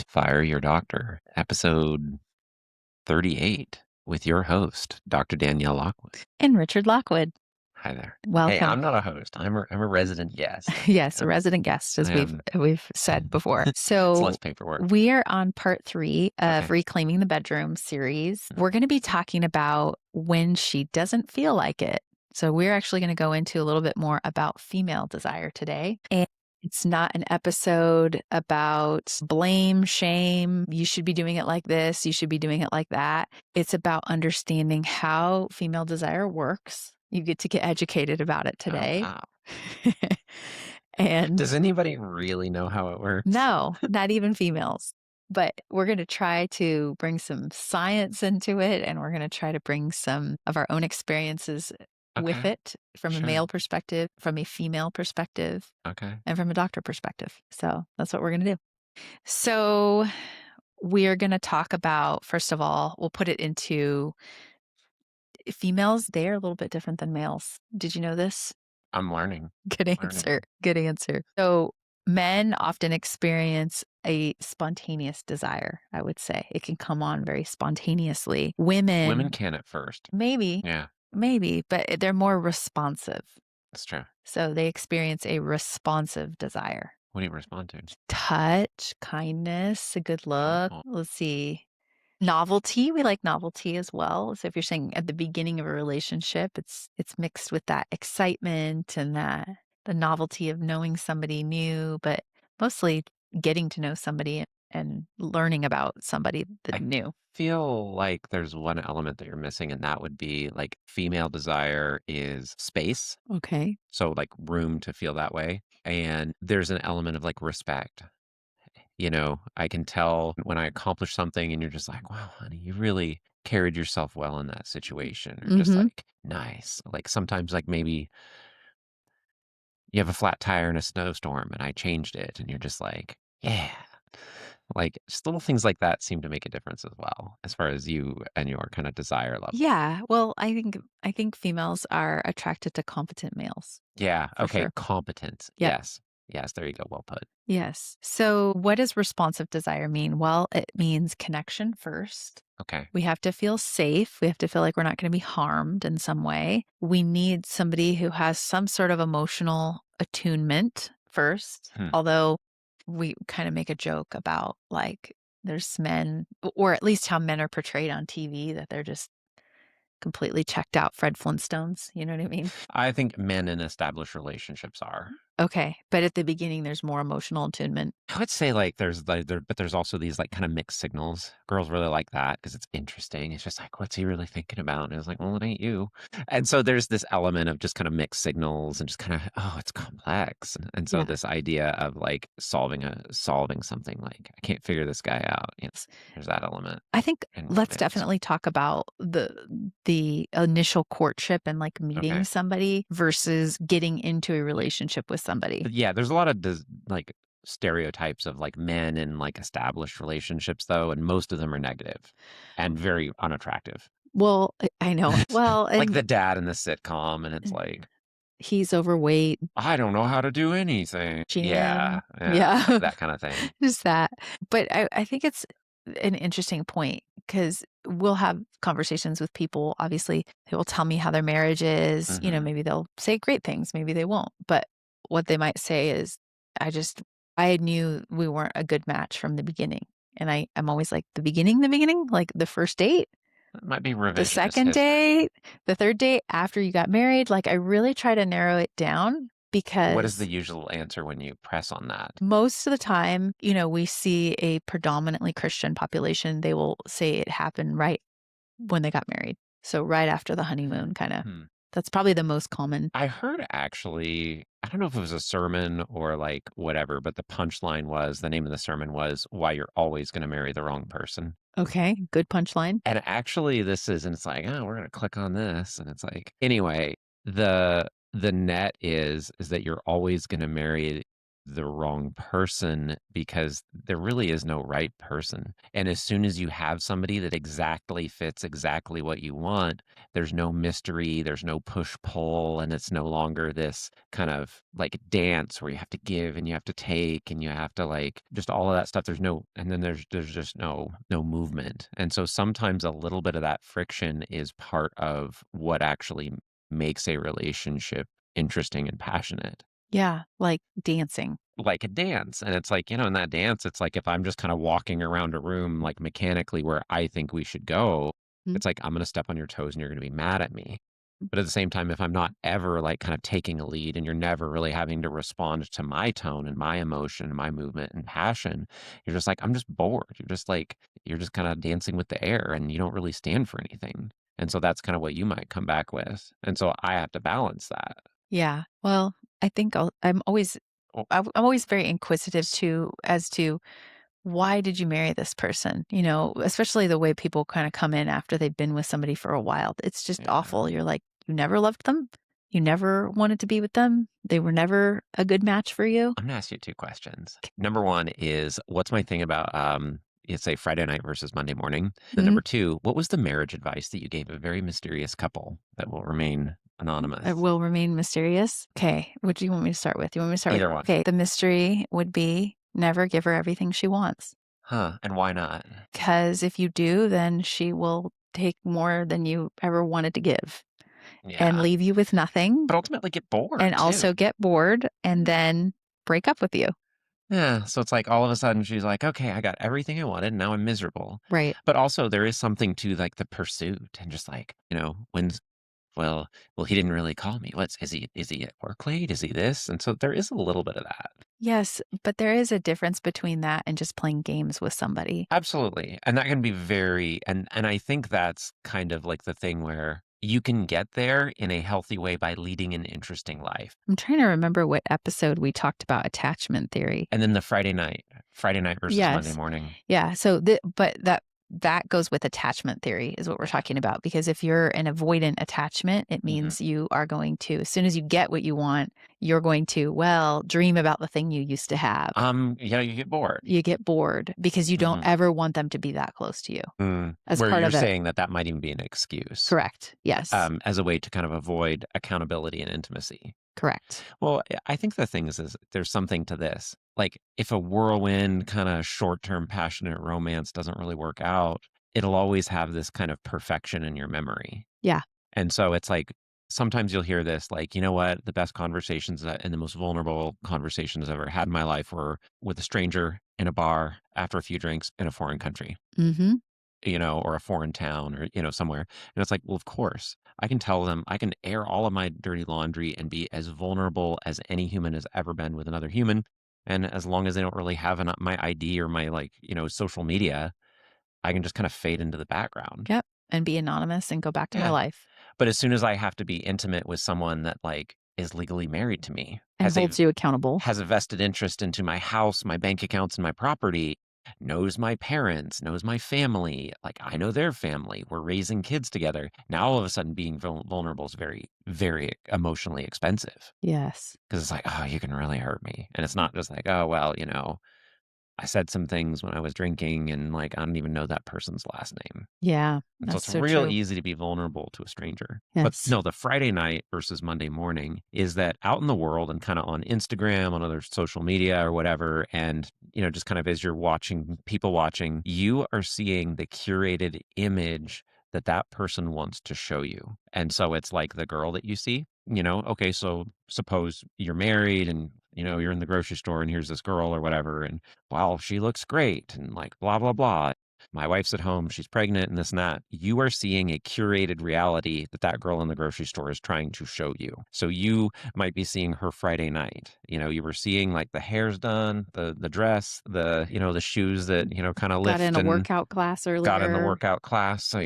Fire Your Doctor, episode 38, with your host, Dr. Danielle Lockwood. And Richard Lockwood. Hi there. Hey, Welcome. I'm not a host. I'm a resident guest. Yes, a resident guest, as I we've said before. It's So less paperwork. we are on part 3 of Okay. Reclaiming the Bedroom series. We're going to be talking about when she doesn't feel like it. So we're actually going to go into a little bit more about female desire today. And it's not an episode about blame, shame. You should be doing it like this. You should be doing it like that. It's about understanding how female desire works. You get to get educated about it today. Oh, wow. And does anybody really know how it works? No, not even females. But we're going to try to bring some science into it, and we're going to try to bring some of our own experiences with it from a male perspective, from a female perspective, and from a doctor perspective. So that's what we're going to do. So we are going to talk about, first of all, we'll put it into females. They're a little bit different than males. Did you know this? I'm learning. Good answer. Good answer. So men often experience a spontaneous desire, I would say. It can come on very spontaneously. Women can at first. Maybe. Yeah. Maybe, but they're more responsive. That's true. So they experience a responsive desire. What do you respond to? Touch, kindness, a good look. Oh. Let's see. Novelty. We like novelty as well. So if you're saying at the beginning of a relationship, it's mixed with that excitement and that the novelty of knowing somebody new, but mostly getting to know somebody and learning about somebody new. I feel like there's one element that you're missing, and that would be like female desire is space. Okay. So like room to feel that way. And there's an element of like respect. You know, I can tell when I accomplish something and you're just like, wow, honey, you really carried yourself well in that situation. Or just like, nice. Like sometimes like maybe you have a flat tire in a snowstorm and I changed it and you're just like, yeah. Like just little things like that seem to make a difference as well, as far as you and your kind of desire level. Yeah. Well, I think females are attracted to competent males. Yeah. Okay. Sure. Competent. Yep. Yes. Yes. There you go. Well put. Yes. So what does responsive desire mean? Well, it means connection first. Okay. We have to feel safe. We have to feel like we're not going to be harmed in some way. We need somebody who has some sort of emotional attunement first, although we kind of make a joke about like there's men, or at least how men are portrayed on TV, that they're just completely checked out Fred Flintstones. You know what I mean? I think men in established relationships are. Okay. But at the beginning, there's more emotional attunement. I would say like there's but there's also these like kind of mixed signals. Girls really like that because it's interesting. It's just like, what's he really thinking about? And it was like, well, it ain't you. And so there's this element of just kind of mixed signals and just kind of, oh, it's complex. And so this idea of like solving something, like I can't figure this guy out. You know, there's that element. I think let's definitely talk about the initial courtship and like meeting somebody versus getting into a relationship with somebody. But yeah, there's a lot of like stereotypes of like men in like established relationships though, and most of them are negative and very unattractive. Well, I know. Well, like the dad in the sitcom, and it's like he's overweight. I don't know how to do anything. Yeah. That kind of thing. Just that. But I think it's an interesting point because we'll have conversations with people. Obviously, they will tell me how their marriage is. You know, maybe they'll say great things, maybe they won't. But what they might say is, I knew we weren't a good match from the beginning. And I'm always like, the beginning, like the first date. It might be revisionist The second date, the third date after you got married. Like I really try to narrow it down because what is the usual answer when you press on that? Most of the time, you know, we see a predominantly Christian population. They will say it happened right when they got married. So right after the honeymoon, kind of. That's probably the most common. I heard actually, I don't know if it was a sermon or like whatever, but the punchline was, the name of the sermon was Why You're Always Going to Marry the Wrong Person. Okay, good punchline. And actually and it's like, oh, we're going to click on this. And it's like, anyway, the net is that you're always going to marry the wrong person because there really is no right person. And as soon as you have somebody that exactly fits exactly what you want, there's no mystery, there's no push pull, and it's no longer this kind of like dance where you have to give and you have to take and you have to like just all of that stuff. There's no, and then there's just no movement. And so sometimes a little bit of that friction is part of what actually makes a relationship interesting and passionate. Yeah, like dancing. Like a dance, and it's like, in that dance, it's like if I'm just kinda walking around a room, like, mechanically where I think we should go, Mhm. it's like, I'm gonna step on your toes and you're gonna be mad at me. But at the same time, if I'm not ever, like, kind of taking a lead and you're never really having to respond to my tone and my emotion and my movement and passion, you're just like, "I'm just bored." You're just kinda dancing with the air and you don't really stand for anything. And so that's kinda what you might come back with. And so I have to balance that. Yeah. Well, I think I'm always Oh, I'm always very inquisitive too as to why did you marry this person? You know, especially the way people kind of come in after they've been with somebody for a while. It's just yeah. awful. You're like, you never loved them. You never wanted to be with them. They were never a good match for you. I'm gonna ask you 2 questions. Number 1 is, what's my thing about, it's a Friday night versus Monday morning? Then Mhm. number 2, what was the marriage advice that you gave a very mysterious couple that will remain It anonymous? will remain mysterious. Okay. What do you want me to start with? You want me to start with, Either one. okay, the mystery would be never give her everything she wants. Huh, and why not? Because if you do, then she will take more than you ever wanted to give and Yeah, leave you with nothing but ultimately get bored and too. also get bored and then break up with you. Yeah, so it's like all of a sudden she's like, "Okay, I got everything I wanted, and now I'm miserable." Right. But also there is something to, like, the pursuit and just like, when's well he didn't really call me. Is he at work late? Is he this? And so there is a little bit of that. Yes, but there is a difference between that and just playing games with somebody. Absolutely, and that can be very and I think that's kind of like the thing where you can get there in a healthy way by leading an interesting life. I'm trying to remember what episode we talked about attachment theory. And then the Friday night versus Monday Yes. morning. Yeah, so but that goes with attachment theory is what we're Yeah. talking about, because if you're an avoidant attachment, it Mhm. means you are going to, as soon as you get what you want, you're going to, well, dream about the thing you used to have. You get bored. You get bored because you don't Mhm. ever want them to be that close to you as Where part you're of a. saying that that might even be an excuse, Correct. Yes. as a way to kind of avoid accountability and intimacy. Correct. Well, I think the thing is there's something to this. Like, if a whirlwind, kinda short-term passionate romance doesn't really work out, it'll always have this kind of perfection in your memory. Yeah. And so it's like, sometimes you'll hear this, like, "You know what? The best conversations and the most vulnerable conversations I've ever had in my life were with a stranger in a bar after a few drinks in a foreign country." Mhm. Or a foreign town or, somewhere. And it's like, well, of course, I can tell them, I can air all of my dirty laundry and be as vulnerable as any human has ever been with another human. And as long as they don't really have my ID or my like, social media, I can just kind of fade into the background. Yep. And be anonymous and go back to my Yeah. life But as soon as I have to be intimate with someone that like is legally married to me, and holds you accountable. has a vested interest into my house, my bank accounts, and my property, knows my parents, knows my family, like I know their family. We're raising kids together. Now all of a sudden being vulnerable is very, very emotionally expensive Yes. because it's like, oh, you can really hurt me. And it's not just like, oh, well, I said some things when I was drinking and like I don't even know that person's last name. Yeah. And so That's it's so real true. easy to be vulnerable to a stranger. But Yes. no, the Friday night versus Monday morning is that out in the world and kind of on Instagram, on other social media or whatever, and just kind of as you're watching people watching, you are seeing the curated image that that person wants to show you. And so it's like the girl that you see, okay, so suppose you're married and you're in the grocery store and here's this girl or whatever, and wow, she looks great and like blah blah blah, my wife's at home, she's pregnant and this and that. You are seeing a curated reality that that girl in the grocery store is trying to show you. So you might be seeing her Friday night. You were seeing like the hair's done, the dress, the shoes that, kind of Got in lift a and workout class got in the earlier. workout class. So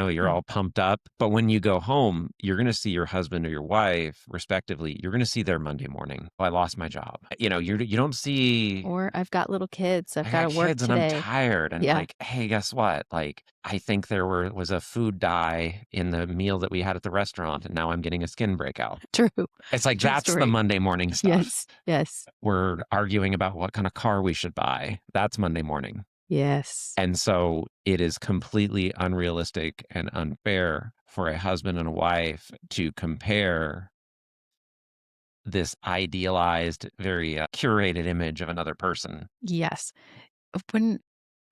you're all pumped up. But when you go home, you're going to see your husband or your wife, respectively. You're going to see their Monday morning. Oh, I lost my job. You don't see, Or I've got little kids. I've I got got to work kids and I'm today. tired. And Yeah, like, hey, guess what? Like, I think was a food dye in the meal that we had at the restaurant. And now I'm getting a skin breakout. true. It's like, True that's the story. Monday morning stuff. Yes. Yes. We're arguing about what kind of car we should buy. That's Monday morning. Yes. And so it is completely unrealistic and unfair for a husband and a wife to compare this idealized, very curated image of another person. Yes. When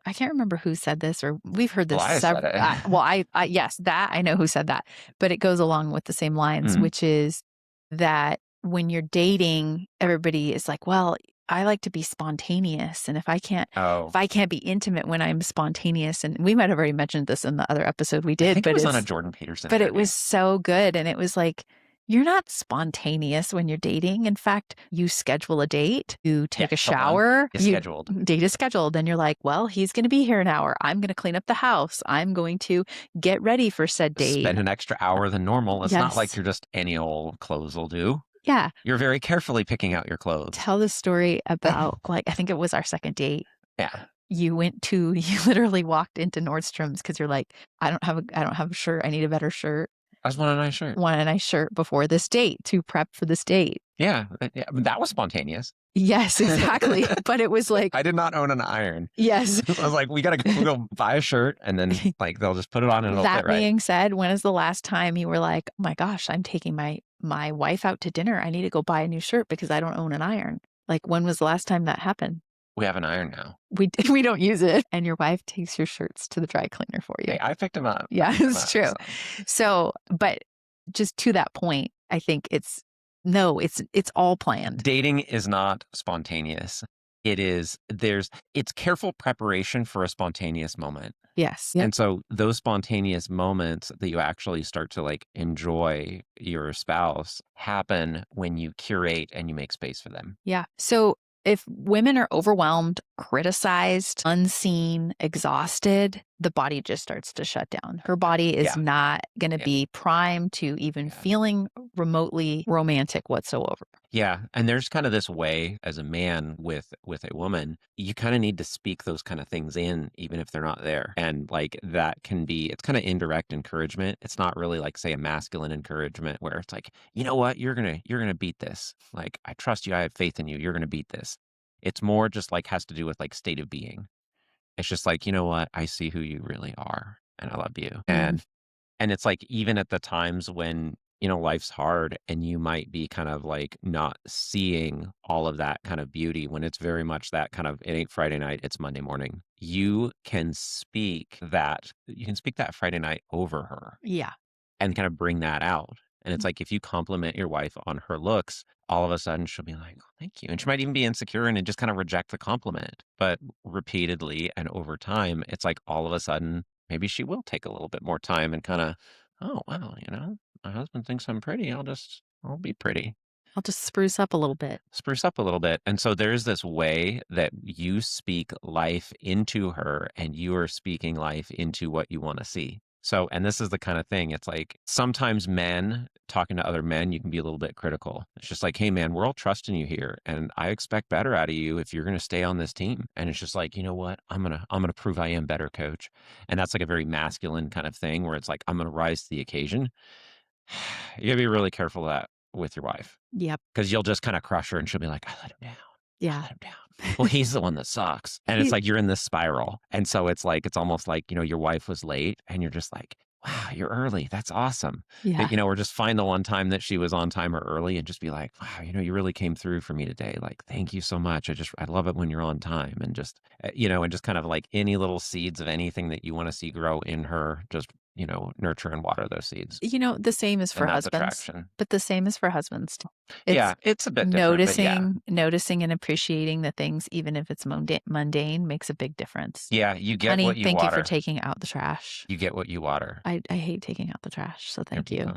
I can't remember who said this, or we've heard Well, this I said several. it. Well, yes, that I know who said that, but it goes along with the same lines, Mm. which is that when you're dating, everybody is like, well, I like to be spontaneous, and if Oh, I can't be intimate when I'm spontaneous, and we might have already mentioned this in the other episode we I did, think it was on a Jordan Peterson but it interview. was so good, and it was like, you're not spontaneous when you're dating. In fact, you schedule a date, you Yeah, take a hold on. shower, It's scheduled. date is scheduled, and you're like, well, he's going to be here an hour. I'm going to clean up the house. I'm going to get ready for said date. Spend an extra hour than normal. It's not like Yes. you're just any old clothes will do. Yeah. You're very carefully picking out your clothes. Tell the story about, like, I think it was our second date. Yeah. You literally walked into Nordstrom's because you're like, I don't have a shirt. I need a better shirt. I just want a nice shirt. Want a nice shirt before this date to prep for this date. Yeah. That was spontaneous. Yes, exactly. But it was like, I did not own an iron. yes. I was like, we gotta go buy a shirt, and then like they'll just put it on and it'll That fit right. being said, when is the last time you were like, oh my gosh, I'm taking my wife out to dinner. I need to go buy a new shirt because I don't own an iron. Like, when was the last time that happened? We have an iron now. We don't use it. And your wife takes your shirts to the dry cleaner for you. Hey, I picked him up. Yeah, it's true. So, but just to that point, I think it's all planned. Dating is not spontaneous. It's careful preparation for a spontaneous moment. Yes. Yep. And so those spontaneous moments that you actually start to like enjoy your spouse happen when you curate and you make space for them. Yeah. So if women are overwhelmed, criticized, unseen, exhausted, the body just starts to shut down. Her body is Yeah. not going to Yeah. be primed to even Yeah. feeling remotely romantic whatsoever. Yeah, and there's kind of this way as a man with a woman, you kind of need to speak those kind of things in even if they're not there. And like that can be it's kind of indirect encouragement. It's not really like say a masculine encouragement where it's like, "You know what? You're going to beat this. Like I trust you. I have faith in you. You're going to beat this." It's more just like has to do with like state of being. It's just like, "You know what? I see who you really are and I love you." And it's like even at the times when, life's hard and you might be kind of like not seeing all of that kind of beauty when it's very much that kind of it ain't Friday night, it's Monday morning. You can speak that Friday night over her Yeah. and kind of bring that out. And it's like if you compliment your wife on her looks, all of a sudden she'll be like, oh, thank you. And she might even be insecure and just kind of reject the compliment. But repeatedly and over time, it's like all of a sudden, maybe she will take a little bit more time and kind of, oh, wow, my husband thinks I'm pretty. I'll be pretty. I'll just spruce up a little bit. Spruce up a little bit. And so there's this way that you speak life into her and you are speaking life into what you want to see. So, and this is the kind of thing, it's like sometimes men talking to other men, you can be a little bit critical. It's just like, hey man, we're all trusting you here and I expect better out of you if you're going to stay on this team. And it's just like, you know what? I'm going to prove I am better, coach. And that's like a very masculine kind of thing where it's like, I'm going to rise to the occasion. You got to be really careful of that with your wife. Yep. Because you'll just kind of crush her and she'll be like, I let him down. Yeah. I let him down. Well, he's the one that sucks. And it's like you're in this spiral. And so it's almost like, your wife was late and you're just like, wow, you're early. That's awesome. Yeah. But, or just find the one time that she was on time or early and just be like, wow, you really came through for me today. Like, thank you so much. I love it when you're on time. And just, and just kind of like any little seeds of anything that you want to see grow in her, just, nurture and water those seeds. The same is for And that's husbands. attraction. But the same is for husbands too. Yeah, it's a bit different, but yeah. Noticing and appreciating the things, even if it's mundane, makes a big difference. Yeah, you get Honey, what you thank water. you for taking out the trash. You get what you water. I hate taking out the trash, so thank you.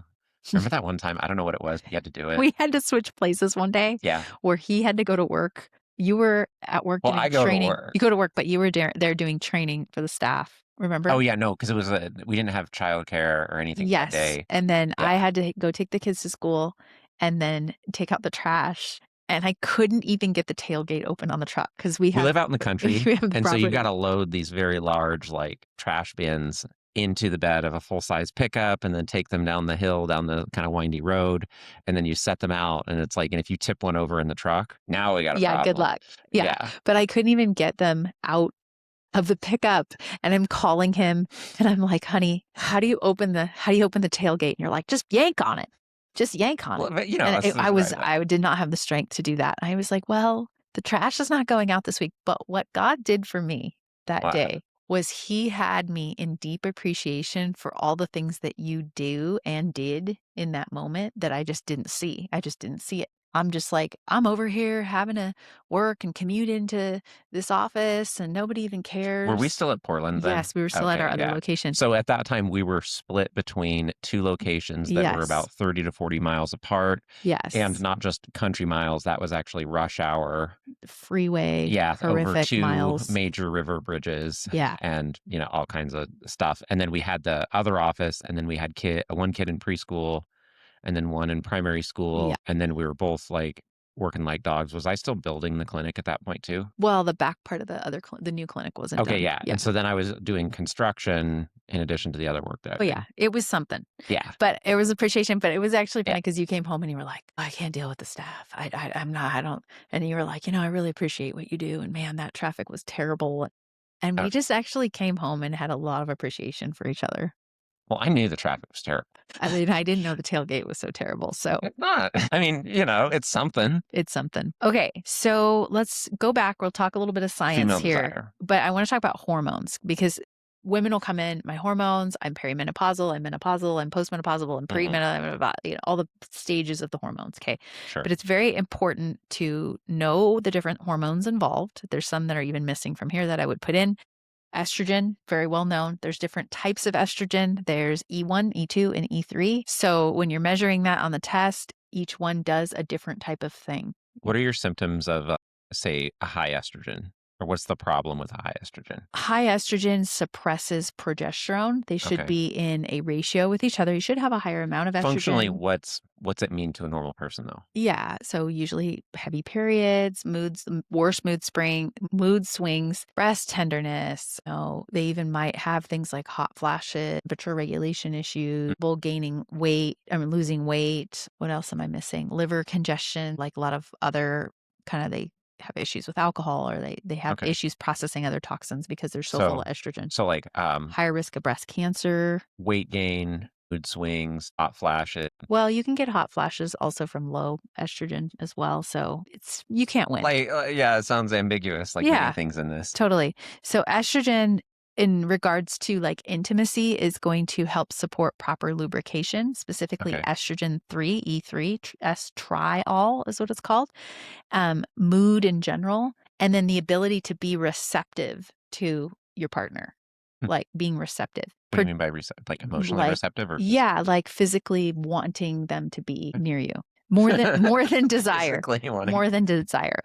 Remember that one time? I don't know what it was. You had to do it. We had to switch places one day. Yeah. Where he had to go to work. You were at work doing I go training. to work. You go to work, but you were there doing training for the staff. remember? Oh, yeah, no, 'cause it was we didn't have childcare or anything that Yes, day. and then I Yeah. had to go take the kids to school and then take out the trash, and I couldn't even get the tailgate open on the truck because we We have live out in the country, we have the and so you've property. gotta load these very large, like, trash bins into the bed of a full-size pickup and then take them down the hill, down the kinda windy road, and then you set them out, and it's like and if you tip one over in the truck, now we got a Yeah, good problem. luck. Yeah, Yeah. but I couldn't even get them out of the pickup, and I'm calling him, and I'm like, "Honey, how do you open the tailgate?" And you're like, "Just yank on it. Just yank on Well, it." but, And that's that's right. I did not have the strength to do that. I was like, "Well, the trash is not going out this week." But what God did for me that What? day was he had me in deep appreciation for all the things that you do and did in that moment that I just didn't see. I just didn't see it. I'm just like, I'm over here having to work and commute into this office and nobody even Were we cares. still at Portland then? Yes, we were still at our Okay, other yeah. location. So at that time, we were split between 2 locations that were Yes. about 30 to 40 miles apart, and Yes. not just country miles, that was actually rush hour. Freeway, Yeah, over horrific 2 miles. major river bridges Yeah. and, all kinds of stuff, and then we had the other office, and then we had 1 kid in preschool, and then 1 in primary Yeah. school, and then we were both, like, working like dogs. Was I still building the clinic at that point too? Well, the back part of the new clinic wasn't Okay, done. yeah, Yeah. and so then I was doing construction in addition to the other work that I was Oh, doing. yeah. It was something. Yeah, But it was appreciation, but it was actually yeah, funny because you came home and you were like, "I can't deal with the staff. I'm not I don't," and you were like, "I really appreciate what you do, and man, that traffic was terrible." And uh, we just actually came home and had a lot of appreciation for each other. well, I knew the traffic was terrible. I mean, I didn't know the tailgate was so terrible, so It's not. I mean, it's something. it's something. Okay, so let's go back. We'll talk a little bit of science Female here, desire. but I wanna talk about hormones because women will come in, "My hormones, I'm perimenopausal, I'm menopausal, I'm postmenopausal, I'm Mhm, premenopausal," all the stages of the hormones, okay? sure. But it's very important to know the different hormones involved. There's some that are even missing from here that I would put in. Estrogen, very well known. There's different types of estrogen. There's E1, E2, and E3. So when you're measuring that on the test, each one does a different type of thing. What are your symptoms of, say, a high estrogen? Or what's the problem with a high estrogen? High estrogen suppresses progesterone. They should Okay. be in a ratio with each other. You should have a higher amount of Functionally, estrogen. what's it mean to a normal person, though? Yeah, so usually heavy periods, worse mood swings, breast tenderness. They even might have things like hot flashes, temperature regulation issues, people gaining weight, I mean, losing weight. What else am I missing? Liver congestion, like a lot of other kind of they have issues with alcohol or they have Okay. issues processing other toxins because they're so full So of estrogen. like, Higher risk of breast cancer. weight gain, mood swings, hot flashes. Well, you can get hot flashes also from low estrogen as well. So you can't win. Like, yeah, it sounds ambiguous, like many Yeah, things in this. totally. So estrogen in regards to like intimacy is going to help support proper lubrication, specifically Okay. estrogen 3, E3, estriol is what it's called, mood in general, and then the ability to be receptive to your partner, Hmm. like being receptive. What do you mean by like, emotionally Like receptive or physically? yeah, like physically wanting them to be near you. More than desire. Physically wanting. More than desire.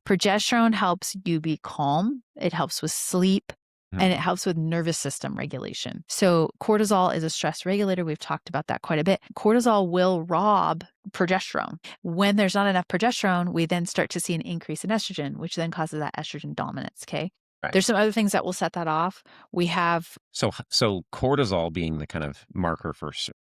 Progesterone helps you be calm, it helps with sleep, and it Mhm. helps with nervous system regulation. So cortisol is a stress regulator, we've talked about that quite a bit. Cortisol will rob progesterone. When there's not enough progesterone, we then start to see an increase in estrogen, which then causes that estrogen dominance, okay? Right. There's some other things that will set that off. We have So cortisol being the kind of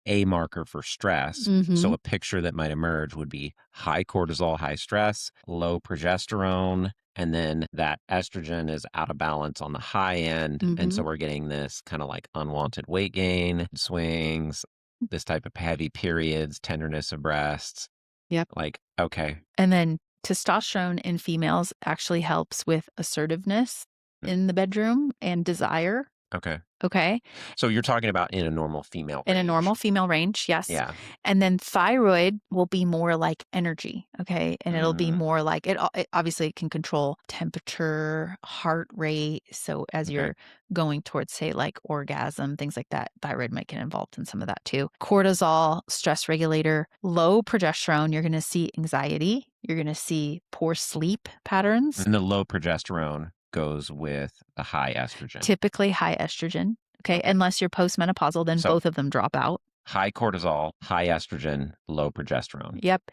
a marker for stress. So mhm, a picture that might emerge would be high cortisol, high stress, low progesterone, and then that estrogen is out of balance on the high end. And so mhm. we're getting this kind of like unwanted weight gain, swings, this type of heavy periods, tenderness of breasts. Yep. Like, okay. And then testosterone in females actually helps with assertiveness mm, in the bedroom and desire, Okay. okay? So you're talking about in a normal female In a range. normal female range, yes. Yeah. And then thyroid will be more like energy, okay? And it'll be Mm, more like it obviously can control temperature, heart rate. So as okay. you're going towards, say, like orgasm, things like that, thyroid might get involved in some of that too. Cortisol, stress regulator, low progesterone, you're going to see anxiety. You're going to see poor sleep patterns. And the low progesterone. goes with the high estrogen. Typically high estrogen, okay? Okay. Unless you're postmenopausal, then So both of them drop out. high cortisol, high estrogen, low progesterone. Yep.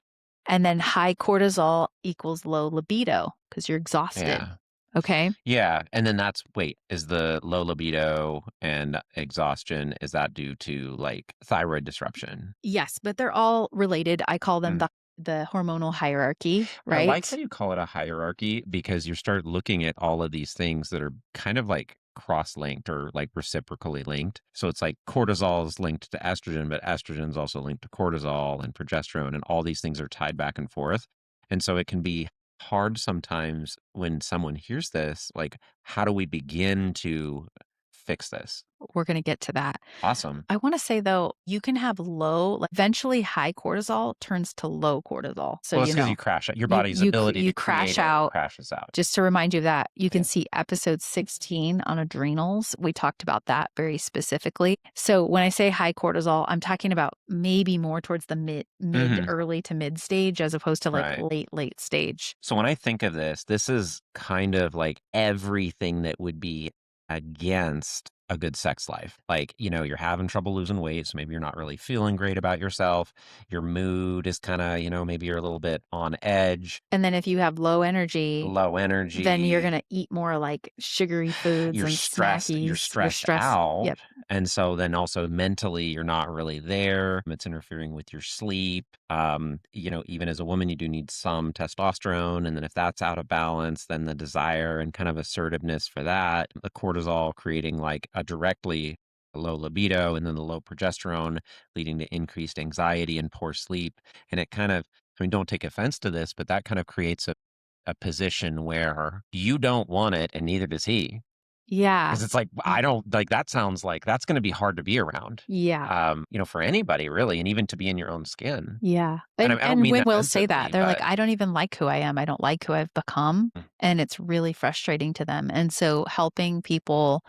And then high cortisol equals low libido because you're exhausted, Yeah. okay? Yeah. And then wait, is the low libido and exhaustion, is that due to like thyroid disruption? Yes, but they're all related. I call them Mm. the hormonal hierarchy, I like how right? you call it a hierarchy because you start looking at all of these things that are kind of like cross-linked or like reciprocally linked. So it's like cortisol is linked to estrogen, but estrogen is also linked to cortisol and progesterone, and all these things are tied back and forth. And so it can be hard sometimes when someone hears this, like, how do we begin to fix this? We're gonna get to that. Awesome. I wanna say, though, you can have low like, eventually high cortisol turns to low cortisol. So, Well, it's because you crash it. Your you body's you cr ability you to crash create it out. crashes out. Just to remind you of that, you can Yeah. see episode 16 on adrenals. We talked about that very specifically. So when I say high cortisol, I'm talking about maybe more towards the Hmm. early to mid stage as opposed to like Right. late stage. So when I think of this is kind of like everything that would be against a good sex life. Like, you're having trouble losing weight, so maybe you're not really feeling great about yourself. Your mood is kind of, maybe you're a little bit on edge, And then if you have low energy, low then you're energy, gonna eat more like sugary foods and you're snackies. You're stressed stressed. out. Yep. And so then also mentally you're not really there. It's interfering with your sleep. Even as a woman, you do need some testosterone. And then if that's out of balance, then the desire and kind of assertiveness for that, the cortisol creating like a directly low libido, and then the low progesterone leading to increased anxiety and poor sleep. And it kind of, I mean, don't take offense to this, but that kind of creates a position where you don't want it and neither does he. Yeah. 'Cause it's like, Y I don't like, that sounds like that's gonna be hard to be around, yeah. for anybody really, and even to be in your own skin. Yeah, And and I don't mean women that will say that. offensively, They're like, but "I don't even like who I am. I don't like who I've become," mm, and it's really frustrating to them, and so helping people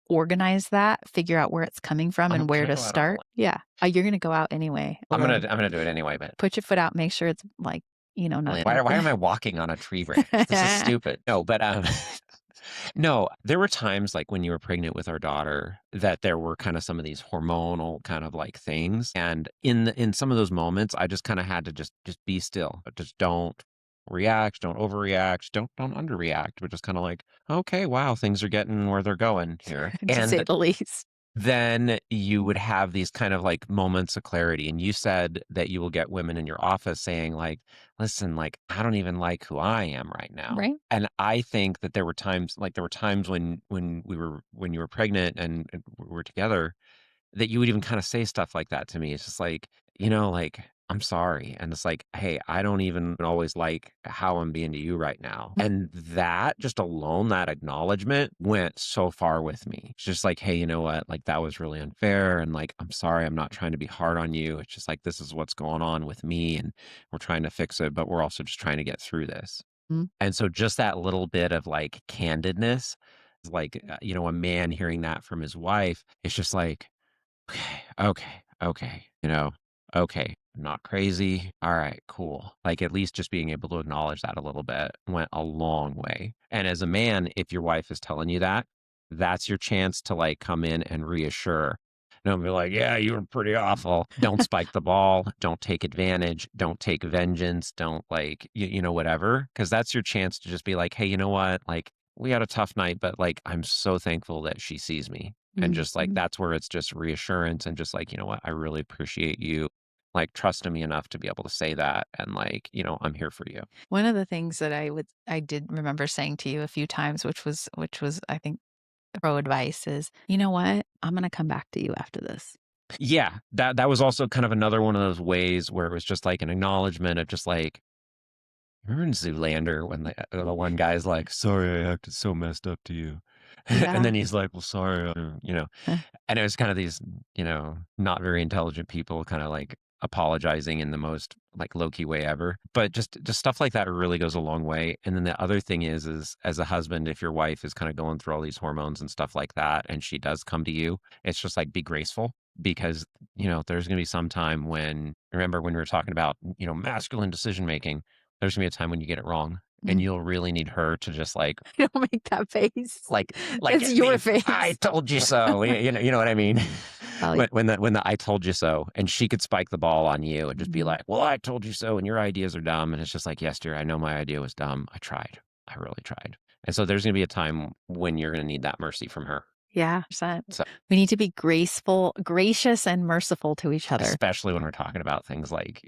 organize that, figure out where it's coming from and can where I to go out on a limb? start. Yeah. You're gonna go out anyway, although I'm gonna do it anyway, but put your foot out, make sure it's, like, not why gonna why am I walking on a tree branch? This is stupid. No, but, no, there were times, like, when you were pregnant with our daughter that there were kinda some of these hormonal kind of, like, things, and in some of those moments, I just kinda had to just be still, but just don't react, don't overreact, don't underreact, but just kinda like, "Okay, wow, things are getting where they're going here." to say And the least. then you would have these kind of like moments of clarity. And you said that you will get women in your office saying, like, listen, like, I don't even like who I am right now. Right? And I think that there were times when you were pregnant and we were together that you would even kinda say stuff like that to me. It's just like, like, "I'm sorry." And it's like, "Hey, I don't even always like how I'm being to you right now." And that just alone, that acknowledgement went so far with me. It's just like, "Hey, you know what? Like, that was really unfair, and, like, I'm sorry, I'm not trying to be hard on you. It's just like, this is what's going on with me, and we're trying to fix it, but we're also just trying to get through this." Mm. And so just that little bit of, like, candidness, like, a man hearing that from his wife, it's just like, okay, okay, okay, okay, not crazy. All right, cool. Like at least just being able to acknowledge that a little bit went a long way. And as a man, if your wife is telling you that, that's your chance to like come in and reassure. Don't be like, yeah, you were pretty awful. Don't spike the ball. Don't take advantage. Don't take vengeance. Don't like, whatever. Cause that's your chance to just be like, hey, you know what? Like, we had a tough night, but like, I'm so thankful that she sees me. And just like, Mhm. that's where it's just reassurance and just like, you know what? I really appreciate you like trusting me enough to be able to say that. And like, I'm here for you. One of the things that I did remember saying to you a few times, which was, I think, pro advice is, "You know what? I'm gonna come back to you after this." Yeah. That was also kind of another one of those ways where it was just like an acknowledgement of just like, remember in Zoolander when the one guy's like, sorry, I acted so messed up to you. And Yeah. then he's like, well, sorry, and it was kind of these, not very intelligent people kind of like apologizing in the most like low key way ever. But just stuff like that really goes a long way. And then the other thing is as a husband, if your wife is kind of going through all these hormones and stuff like that, and she does come to you, it's just like be graceful because there's going to be some time when remember when we were talking about masculine decision making, there's gonna be a time when you get it wrong and Mm. you'll really need her to just Don't make that face. like That's get your me. I face. told you so. You know what I mean? Oh, When the I told you so, and she could spike the ball on you and just be mhm. like, well, I told you so, and your ideas are dumb. And it's just like, yes, dear, I know my idea was dumb. I tried. I really tried. And so there's gonna be a time when you're gonna need that mercy from her. Yeah, 100%. So We need to be gracious and merciful to each other. especially when we're talking about things like,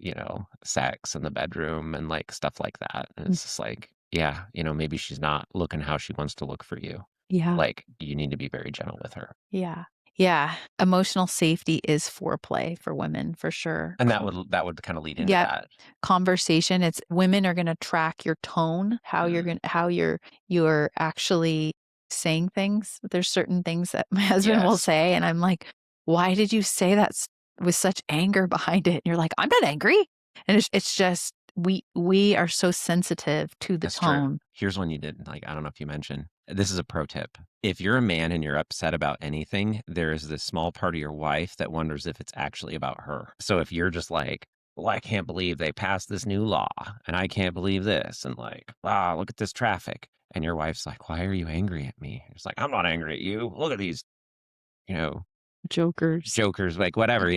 sex in the bedroom and like stuff like that. And Mm, it's just like, yeah, maybe she's not looking how she wants to look for you. yeah, Like, you need to be very gentle with her. yeah, yeah. Emotional safety is foreplay for women for sure. And that would kind of lead into Yep. that. Conversation, it's women are gonna track your tone, Mm, how you're actually saying things. There's certain things that my husband will yes, say, and I'm like, "Why did you say that with such anger behind it?" And you're like, "I'm not angry." And it's just we are so sensitive to the that's true. tone. Here's one you didn't like. I don't know if you mentioned. This is a pro tip. If you're a man and you're upset about anything, there is this small part of your wife that wonders if it's actually about her. So if you're just like, well, I can't believe they passed this new law, and I can't believe this, and like, wow, look at this traffic. And your wife's like, why are you angry at me? It's like, I'm not angry at you. Look at these, you know, Jokers. jokers, like whatever.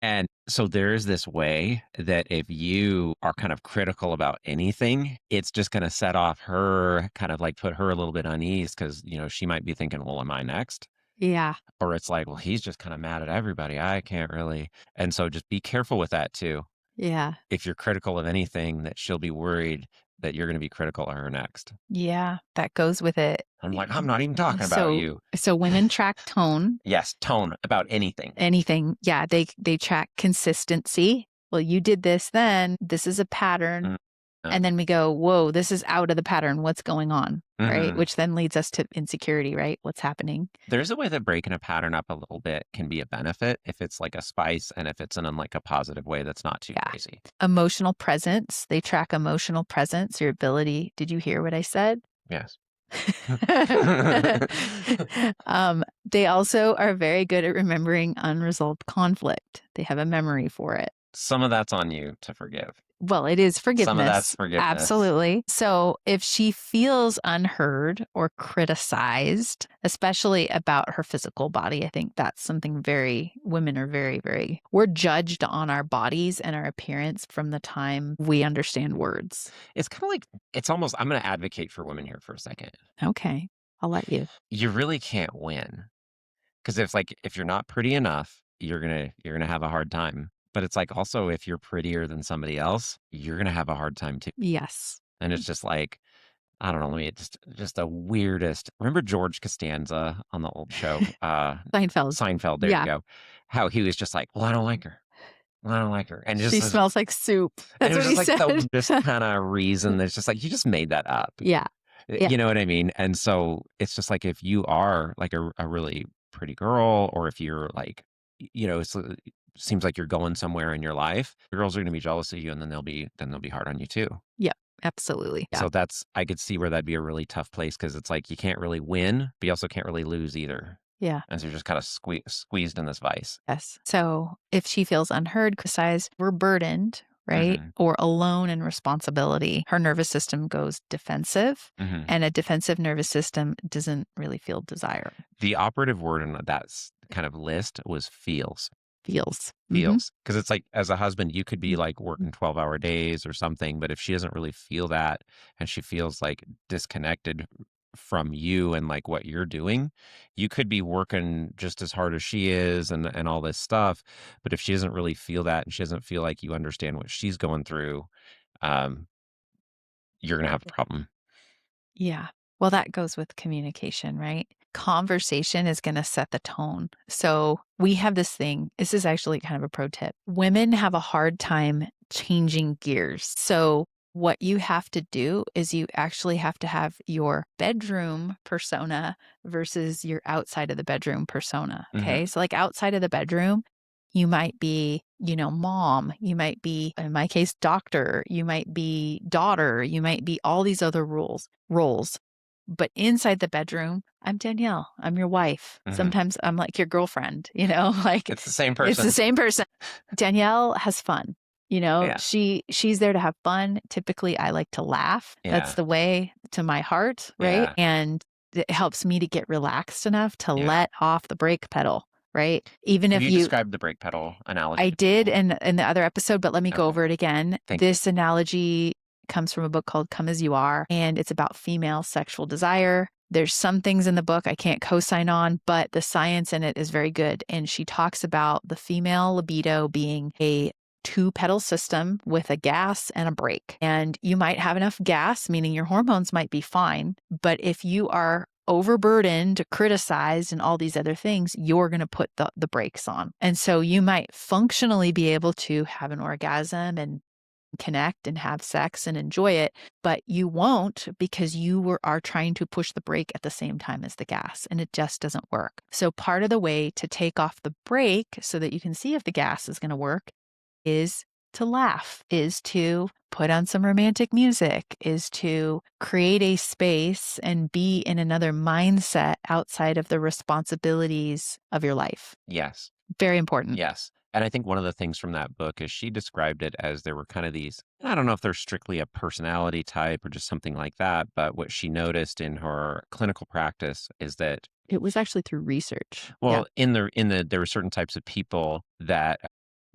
And so there is this way that if you are kind of critical about anything, it's just going to set off her, kind of like put her a little bit unease because, she might be thinking, well, am I next? Yeah, Or it's like, well, he's just kind of mad at everybody. I can't really. And so just be careful with that too. yeah, If you're critical of anything, that she'll be worried that you're going to be critical of her next. yeah, that goes with it. I'm like, I'm not even talking about So you. so women track tone. Yes, tone about anything. Anything. Yeah, they track consistency. Well, you did this then, this is a pattern, Mm, uh, and then we go, "Whoa, this is out of the pattern. What's going on?" Right? mhm. Which then leads us to insecurity, right? What's happening? There's a way that breaking a pattern up a little bit can be a benefit if it's like a spice and if it's in like a positive way that's not too Yeah. crazy. Emotional presence. They track emotional presence, your ability. Did you hear what I said? Yes. They also are very good at remembering unresolved conflict. They have a memory for it. Some of that's on you to forgive. Well, it is Some of that's forgiveness. forgiveness. Absolutely. So if she feels unheard or criticized, especially about her physical body, I think that's something women are we're judged on our bodies and our appearance from the time we understand words. It's kind of like, it's almost, I'm going to advocate for women here for a second. Okay. I'll let you. You really can't win because if you're not pretty enough, you're going to have a hard time. But it's like also if you're prettier than somebody else, you're going to have a hard time too. Yes. And it's just like, I don't know, let me just the weirdest. Remember George Costanza on the old show, Seinfeld. Seinfeld, there you Yeah. go. How he was just like, "Well, I don't like her. Well, I don't like her." And She smells like soup. it That's was what just he like the said. weirdest kinda reason that's just like, you just made that up. Yeah. Yeah. You know what I mean? And so it's just like if you are like a really pretty girl or if you're like, seems like you're going somewhere in your life, the girls are gonna be jealous of you and then they'll be hard on you too. Yeah. Absolutely. Yeah. So I could see where that'd be a really tough place because it's like you can't really win, but you also can't really lose either. Yeah. And so you're just kind of squeezed in this vice. Yes. So if she feels unheard, criticized, we're burdened, right? Hmm. Or alone in responsibility, her nervous system goes defensive, Hmm. and a defensive nervous system doesn't really feel desire, The operative word in kind of list was feels. feels. Feels. Because it's like, as a husband, you could be like Mhm. working 12-hour days or something, but if she doesn't really feel that and she feels like disconnected from you and like what you're doing, you could be working just as hard as she is and all this stuff. But if she doesn't really feel that and she doesn't feel like you understand what she's going through, um, you're gonna have a problem. Yeah. Well, that goes with communication, right? Conversation is going to set the tone. So we have this thing. This is actually kind of a pro tip. Women have a hard time changing gears. So what you have to do is you actually have to have your bedroom persona versus your outside of the bedroom persona. Hmm. Okay. So, like outside of the bedroom, you might be, mom, you might be, in my case, doctor, you might be daughter, you might be all these other roles. But inside the bedroom, I'm Danielle. I'm your wife. Hmm. Sometimes I'm like your girlfriend, like It's the same it's the person. same person. Danielle has fun. Yeah. She's there to have fun. Typically, I like to laugh. That's Yeah. the way to my heart, right? Yeah. And it helps me to get relaxed enough to Yeah. let off the brake pedal, right? Even Have if you you described the brake pedal analogy I to did people? in the other episode, but let me go Okay. over it again. Thank you. This analogy comes from a book called Come As You Are, and it's about female sexual desire. There's some things in the book I can't co-sign on, but the science in it is very good. And she talks about the female libido being a two pedal system with a gas and a brake. And you might have enough gas, meaning your hormones might be fine. But if you are overburdened, criticized, and all these other things, you're going to put the brakes on. And so you might functionally be able to have an orgasm and connect and have sex and enjoy it, but you won't because are trying to push the brake at the same time as the gas, and it just doesn't work. So part of the way to take off the brake so that you can see if the gas is going to work is to laugh, is to put on some romantic music, is to create a space and be in another mindset outside of the responsibilities of your life. Yes. Very important. Yes. And I think one of the things from that book is she described it as there were kind of these, I don't know if they're strictly a personality type or just something like that, but what she noticed in her clinical practice is that, It was actually through research. Yeah. well, there were certain types of people that,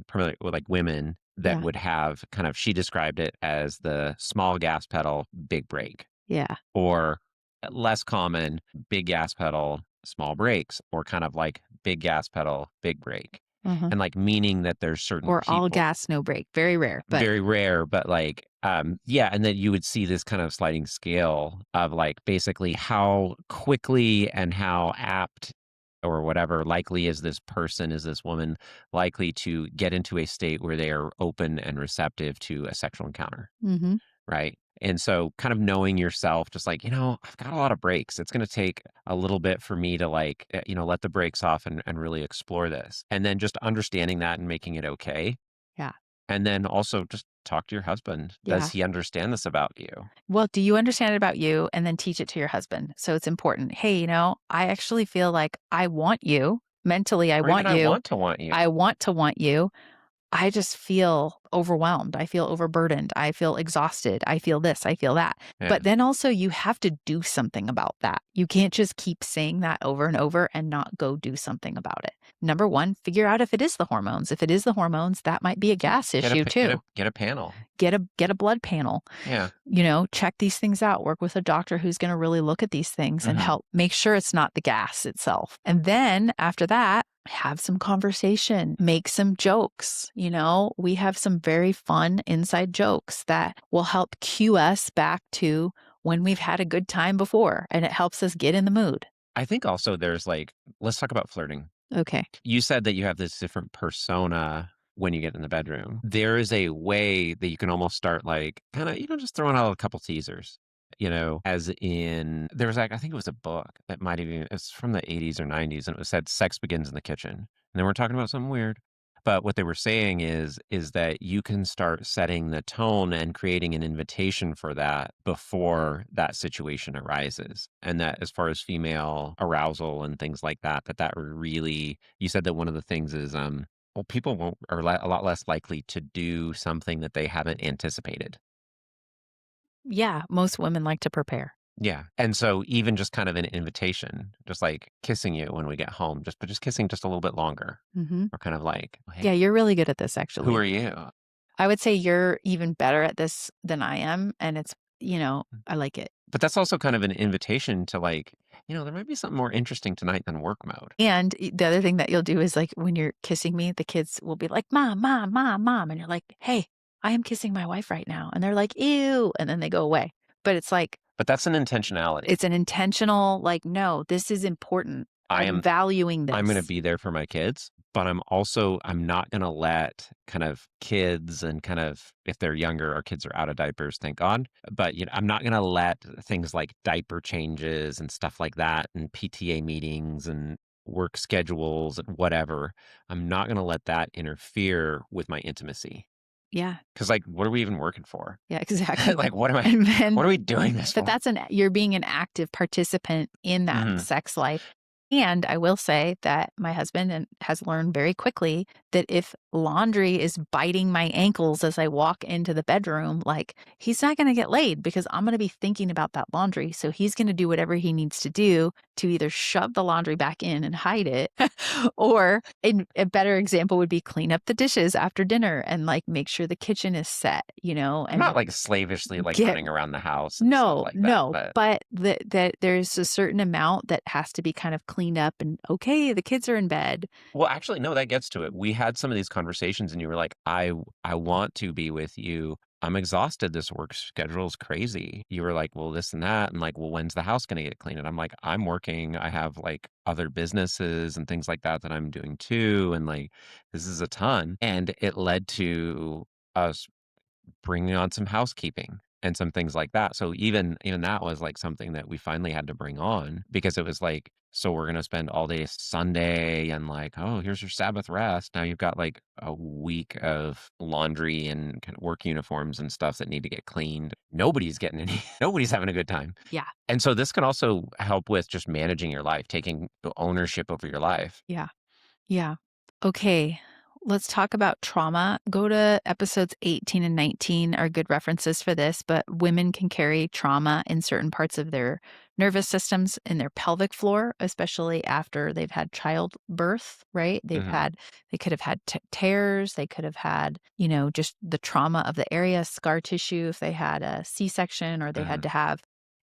primarily well, like women, that Yeah. would have kind of, she described it as the small gas pedal, big brake, Yeah. or less common, big gas pedal, small brakes, or kind of like big gas pedal, big brake. Uh-huh. And like meaning that there's certain Or all people, gas, no brake. Very rare, but very rare, but like, yeah, and then you would see this kind of sliding scale of like basically how quickly and how apt or whatever likely is this person, is this woman likely to get into a state where they are open and receptive to a sexual encounter, mhm. right? And so kind of knowing yourself, just like, I've got a lot of breaks. It's going to take a little bit for me to like, let the brakes off and really explore this. And then just understanding that and making it okay. Yeah. And then also just talk to your husband. Does Yeah. he understand this about you? Well, do you understand it about you? And then teach it to your husband. So it's important. Hey, I actually feel like I want you. Mentally, I Or even want I you. want to want you. I want to want you. I just feel overwhelmed. I feel overburdened. I feel exhausted. I feel this. I feel that. Yeah. But then also, you have to do something about that. You can't just keep saying that over and over and not go do something about it. Number one, figure out if it is the hormones. If it is the hormones, that might be a gas Get a issue pa- get too. a get a panel. Get a blood panel. Yeah. Check these things out. Work with a doctor who's going to really look at these things and Mhm. help make sure it's not the gas itself. And then after that, have some conversation, make some jokes. We have some very fun inside jokes that will help cue us back to when we've had a good time before, and it helps us get in the mood. I think also there's like, let's talk about flirting. Okay. You said that you have this different persona when you get in the bedroom. There is a way that you can almost start like kind of, just throwing out a couple teasers, as in there was like, I think it was a book that might even, it's from the 80s or 90s, and it was said sex begins in the kitchen. And then we're talking about something weird. But what they were saying is that you can start setting the tone and creating an invitation for that before that situation arises. And that as far as female arousal and things like that, that really, you said that one of the things is, well, people won't are a lot less likely to do something that they haven't anticipated. Yeah, most women like to prepare. Yeah. And so even just kind of an invitation, just like kissing you when we get home, just kissing just a little bit longer, Mhm. or kind of like, hey, Yeah, you're really good at this who actually. are you? I would say you're even better at this than I am, and I like it. But that's also kind of an invitation to like, there might be something more interesting tonight than work mode. And the other thing that you'll do is, like, when you're kissing me, the kids will be like, "Mom, mom, mom, mom," and you're like, "Hey, I am kissing my wife right now." And they're like, "Ew," and then they go away. But it's like, But that's an intentionality. it's an intentional, like, "No, this is important. I I'm am valuing I'm gonna this." be there for my kids, but I'm not gonna let kind of kids and kind of, if they're younger, our kids are out of diapers, thank God. But I'm not gonna let things like diaper changes and stuff like that and PTA meetings and work schedules and whatever. I'm not gonna let that interfere with my intimacy. Yeah. 'Cause like, what are we even working for? Yeah, exactly. Like, And then what are we doing this but for? you're being an active participant in that Mhm. sex life. And I will say that my husband has learned very quickly that if laundry is biting my ankles as I walk into the bedroom, like he's not going to get laid because I'm going to be thinking about that laundry. So he's going to do whatever he needs to do to either shove the laundry back in and hide it, or a better example would be clean up the dishes after dinner and like make sure the kitchen is set, I'm not, and like, slavishly, like, get running around the house and stuff no, like that, no, but but that there's a certain amount that has to be kind of cleaned up and, "Okay, the kids are in bed." well, actually, no, that gets to it. We had some of these conversations, and you were like, I want to be with you. I'm exhausted. This work schedule is crazy." You were like, "Well, this and that," and like, "Well, when's the house gonna get clean?" And I'm like, "I'm working. I have, like, other businesses and things like that that I'm doing too, and, like, this is a ton." And it led to us bringing on some housekeeping and some things like that. So even that was, like, something that we finally had to bring on because it was like, so we're gonna spend all day Sunday and, like, "Oh, here's your Sabbath rest." Now you've got, like, a week of laundry and kind of work uniforms and stuff that need to get cleaned. Nobody's getting any nobody's having a good time. Yeah, And so this can also help with just managing your life, taking ownership over your life. yeah. Yeah. Okay. Let's talk about trauma. Go to episodes 18 and 19 are good references for this, but women can carry trauma in certain parts of their nervous systems, in their pelvic floor, especially after they've had childbirth, right? Mhm. They could have had tears. They could have had, just the trauma of the area, scar tissue, if they had a C-section or they had Mhm. to have,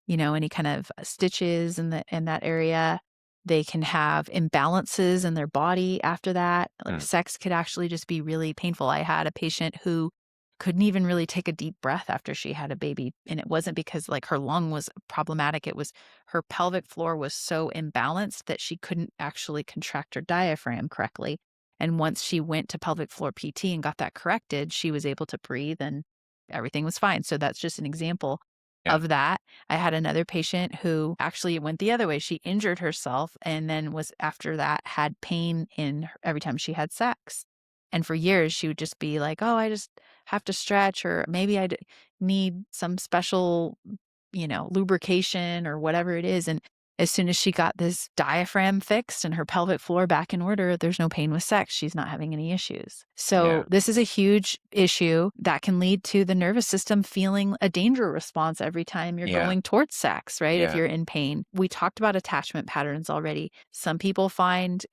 any kind of stitches in that area. They can have imbalances in their body after that. Like, Mm. sex could actually just be really painful. I had a patient who couldn't even really take a deep breath after she had a baby, and it wasn't because, like, her lung was problematic, it was her pelvic floor was so imbalanced that she couldn't actually contract her diaphragm correctly, and once she went to pelvic floor PT and got that corrected, she was able to breathe and everything was fine. So that's just an example Yeah. of that. I had another patient who actually went the other way. She injured herself and then was after that had pain in every time she had sex. And for years she would just be like, "Oh, I just have to stretch or maybe need some special, lubrication or whatever it is." And as soon as she got this diaphragm fixed and her pelvic floor back in order, there's no pain with sex. She's not having any issues. So, Yeah. this is a huge issue that can lead to the nervous system feeling a danger response every time you're Yeah. going towards sex, right? If Yeah. you're in pain. We talked about attachment patterns already. Some people find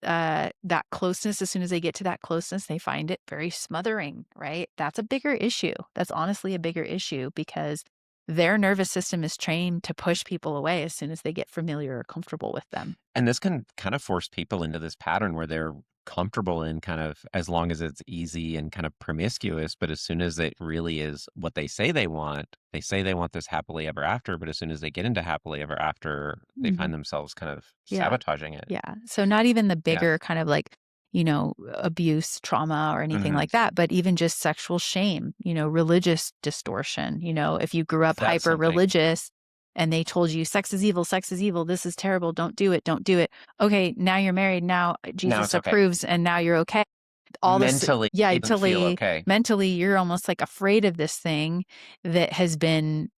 that closeness, as soon as they get to that closeness, they find it very smothering, right? That's a bigger issue. That's honestly a bigger issue because their nervous system is trained to push people away as soon as they get familiar or comfortable with them. And this can kind of force people into this pattern where they're comfortable in kind of as long as it's easy and kind of promiscuous, but as soon as it really is what they say they want this happily ever after, but as soon as they get into happily ever after, they Mhm. find themselves kind of Yeah. sabotaging it. Yeah. So not even the Yeah. bigger kind of like, abuse, trauma, or anything Mhm. like that, but even just sexual shame, religious distortion. If you grew up That's hyper something. religious and they told you sex is evil, this is terrible, don't do it, don't do it. Okay, now you're married, now Now Jesus it's okay. approves and now you're okay. All this Mentally, yeah, it doesn't feel mentally okay. mentally, you're almost, like, afraid of this thing that has been,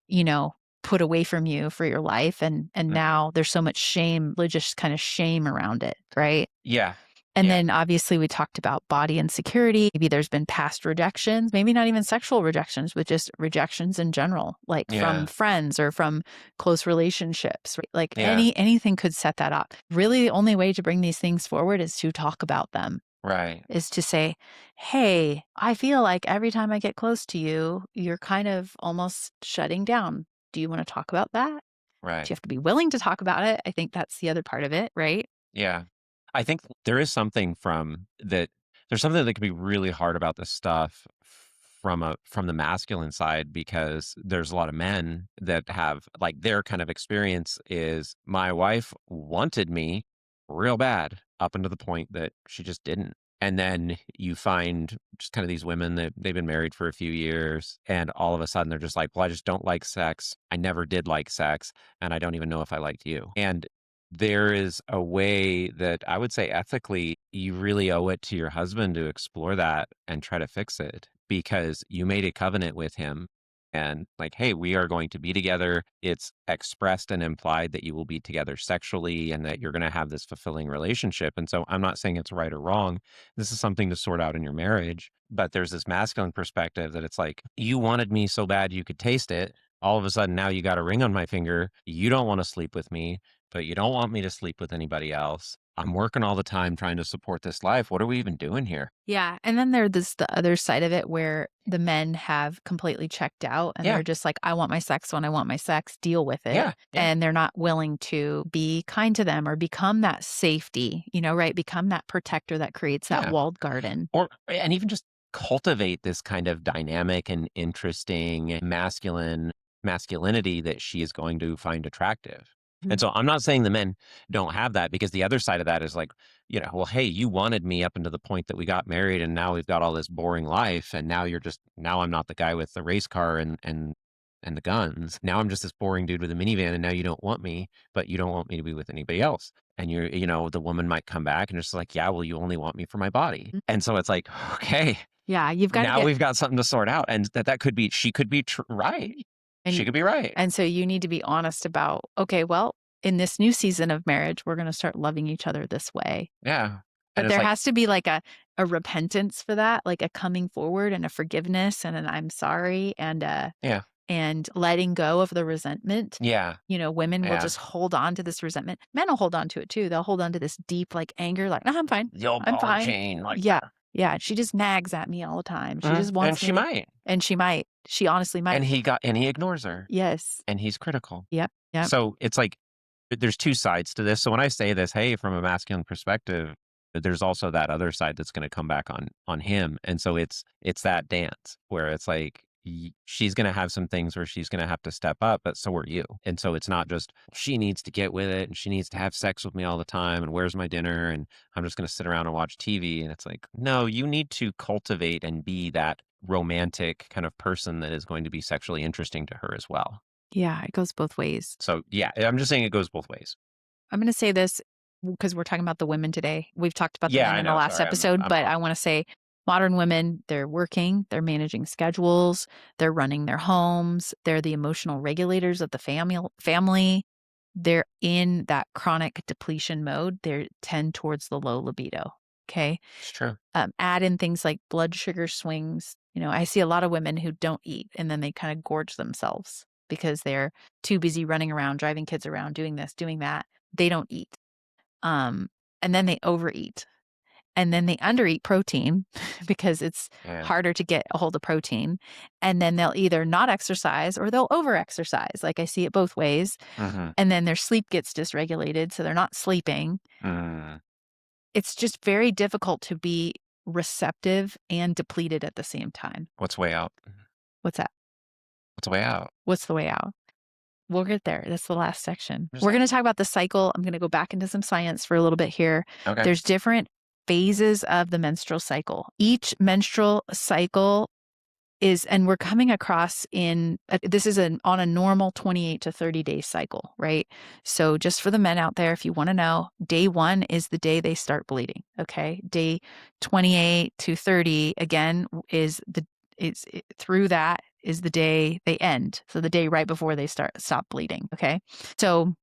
put away from you for your life, and Mhm. now there's so much shame, religious kinda shame around it, right? Yeah. And Yeah. then, obviously, we talked about body insecurity. Maybe there's been past rejections, maybe not even sexual rejections, but just rejections in general, like from Yeah. friends or from close relationships, right? Like, Yeah. anything could set that up. Really, the only way to bring these things forward is to talk about them, Right. is to say, "Hey, I feel like every time I get close to you, you're kind of almost shutting down. Do you wanna talk about that?" But Right. you have to be willing to talk about it. I think that's the other part of it, right? Yeah. I think there is something from that there's something that can be really hard about this stuff from the masculine side because there's a lot of men that have like their kind of experience is my wife wanted me real bad up until the point that she just didn't. And then you find just kind of these women that they've been married for a few years and all of a sudden they're just like, well, I just don't like sex. I never did like sex and I don't even know if I liked you. And there is a way that I would say ethically, you really owe it to your husband to explore that and try to fix it because you made a covenant with him. and like, hey, we are going to be together. It's expressed and implied that you will be together sexually and that you're going to have this fulfilling relationship. And so I'm not saying it's right or wrong. This is something to sort out in your marriage. But there's this masculine perspective that it's like, you wanted me so bad you could taste it. All of a sudden, now you got a ring on my finger. You don't want to sleep with me, but you don't want me to sleep with anybody else. I'm working all the time trying to support this life. What are we even doing here? Yeah, and then there's the other side of it where the men have completely checked out and Yeah. they're just like, "I want my sex when I want my sex, deal with it." Yeah. Yeah. And they're not willing to be kind to them or become that safety, right? Become that protector that creates that Yeah. walled garden. Or and even just cultivate this kind of dynamic and interesting masculinity that she is going to find attractive. And Mhm. so I'm not saying the men don't have that because the other side of that is like, well, hey, you wanted me up until the point that we got married and now we've got all this boring life and now I'm not the guy with the race car and the guns. Now I'm just this boring dude with a minivan and now you don't want me, but you don't want me to be with anybody else. And the woman might come back and just like, yeah, well, you only want me for my body. Mm. And so it's like, okay, Yeah, you've gotta now get we've got something to sort out. And that could be, she could be right. and She could be right. and so you need to be honest about, "Okay, well, in this new season of marriage, we're gonna start loving each other this way." Yeah. And But it's there like, has to be like a repentance for that, like a coming forward and a forgiveness and an "I'm sorry," yeah, and letting go of the resentment. yeah, Women will yeah. just hold on to this resentment. Men will hold on to it too. They'll hold on to this deep, like, anger, like, "No, I'm fine. The old I'm ball and fine." chain like Yeah. that. Yeah, she just nags at me all the time. She just And wants me she to might. and she might. She honestly might. And he ignores her Yes. and he's critical. Yep, yep. So it's like there's 2 sides to this. So when I say this, hey, from a masculine perspective, there's also that other side that's gonna come back on him. And so it's that dance where it's like she's gonna have some things where she's gonna have to step up, but so are you. And so it's not just she needs to get with it and she needs to have sex with me all the time and where's my dinner and I'm just gonna sit around and watch TV. And it's like, no, you need to cultivate and be that romantic kind of person that is going to be sexually interesting to her as well. Yeah, it goes both ways. So yeah, I'm just saying it goes both ways. I'm gonna say this because we're talking about the women today. We've talked about the Yeah, men I in the know. last Sorry, episode, I'm but off. I wanna say modern women, they're working, they're managing schedules, they're running their homes, they're the emotional regulators of the family. They're in that chronic depletion mode. They tend towards the low libido, okay? It's true. Add in things like blood sugar swings. I see a lot of women who don't eat and then they kind of gorge themselves because they're too busy running around, driving kids around, doing this, doing that. They don't eat. Um, and then they overeat. And then they undereat protein because it's Yeah. harder to get a hold of protein. And then they'll either not exercise or they'll over exercise. Like I see it both ways. Mhm. And then their sleep gets dysregulated. So they're not sleeping. Mm. It's just very difficult to be receptive and depleted at the same time. What's way out? What's that? What's way out? What's the way out? We'll get there. That's the last section. I'm just We're saying. going to talk about the cycle. I'm going to go back into some science for a little bit here. Okay. There's different phases of the menstrual cycle. Each menstrual cycle and we're coming across this is on a normal 28 to 30-day cycle, right? So just for the men out there, if you want to know, day 1 is the day they start bleeding, okay? Day 28 to 30, again, through that is the day they end. So the day right before they stop bleeding, okay? So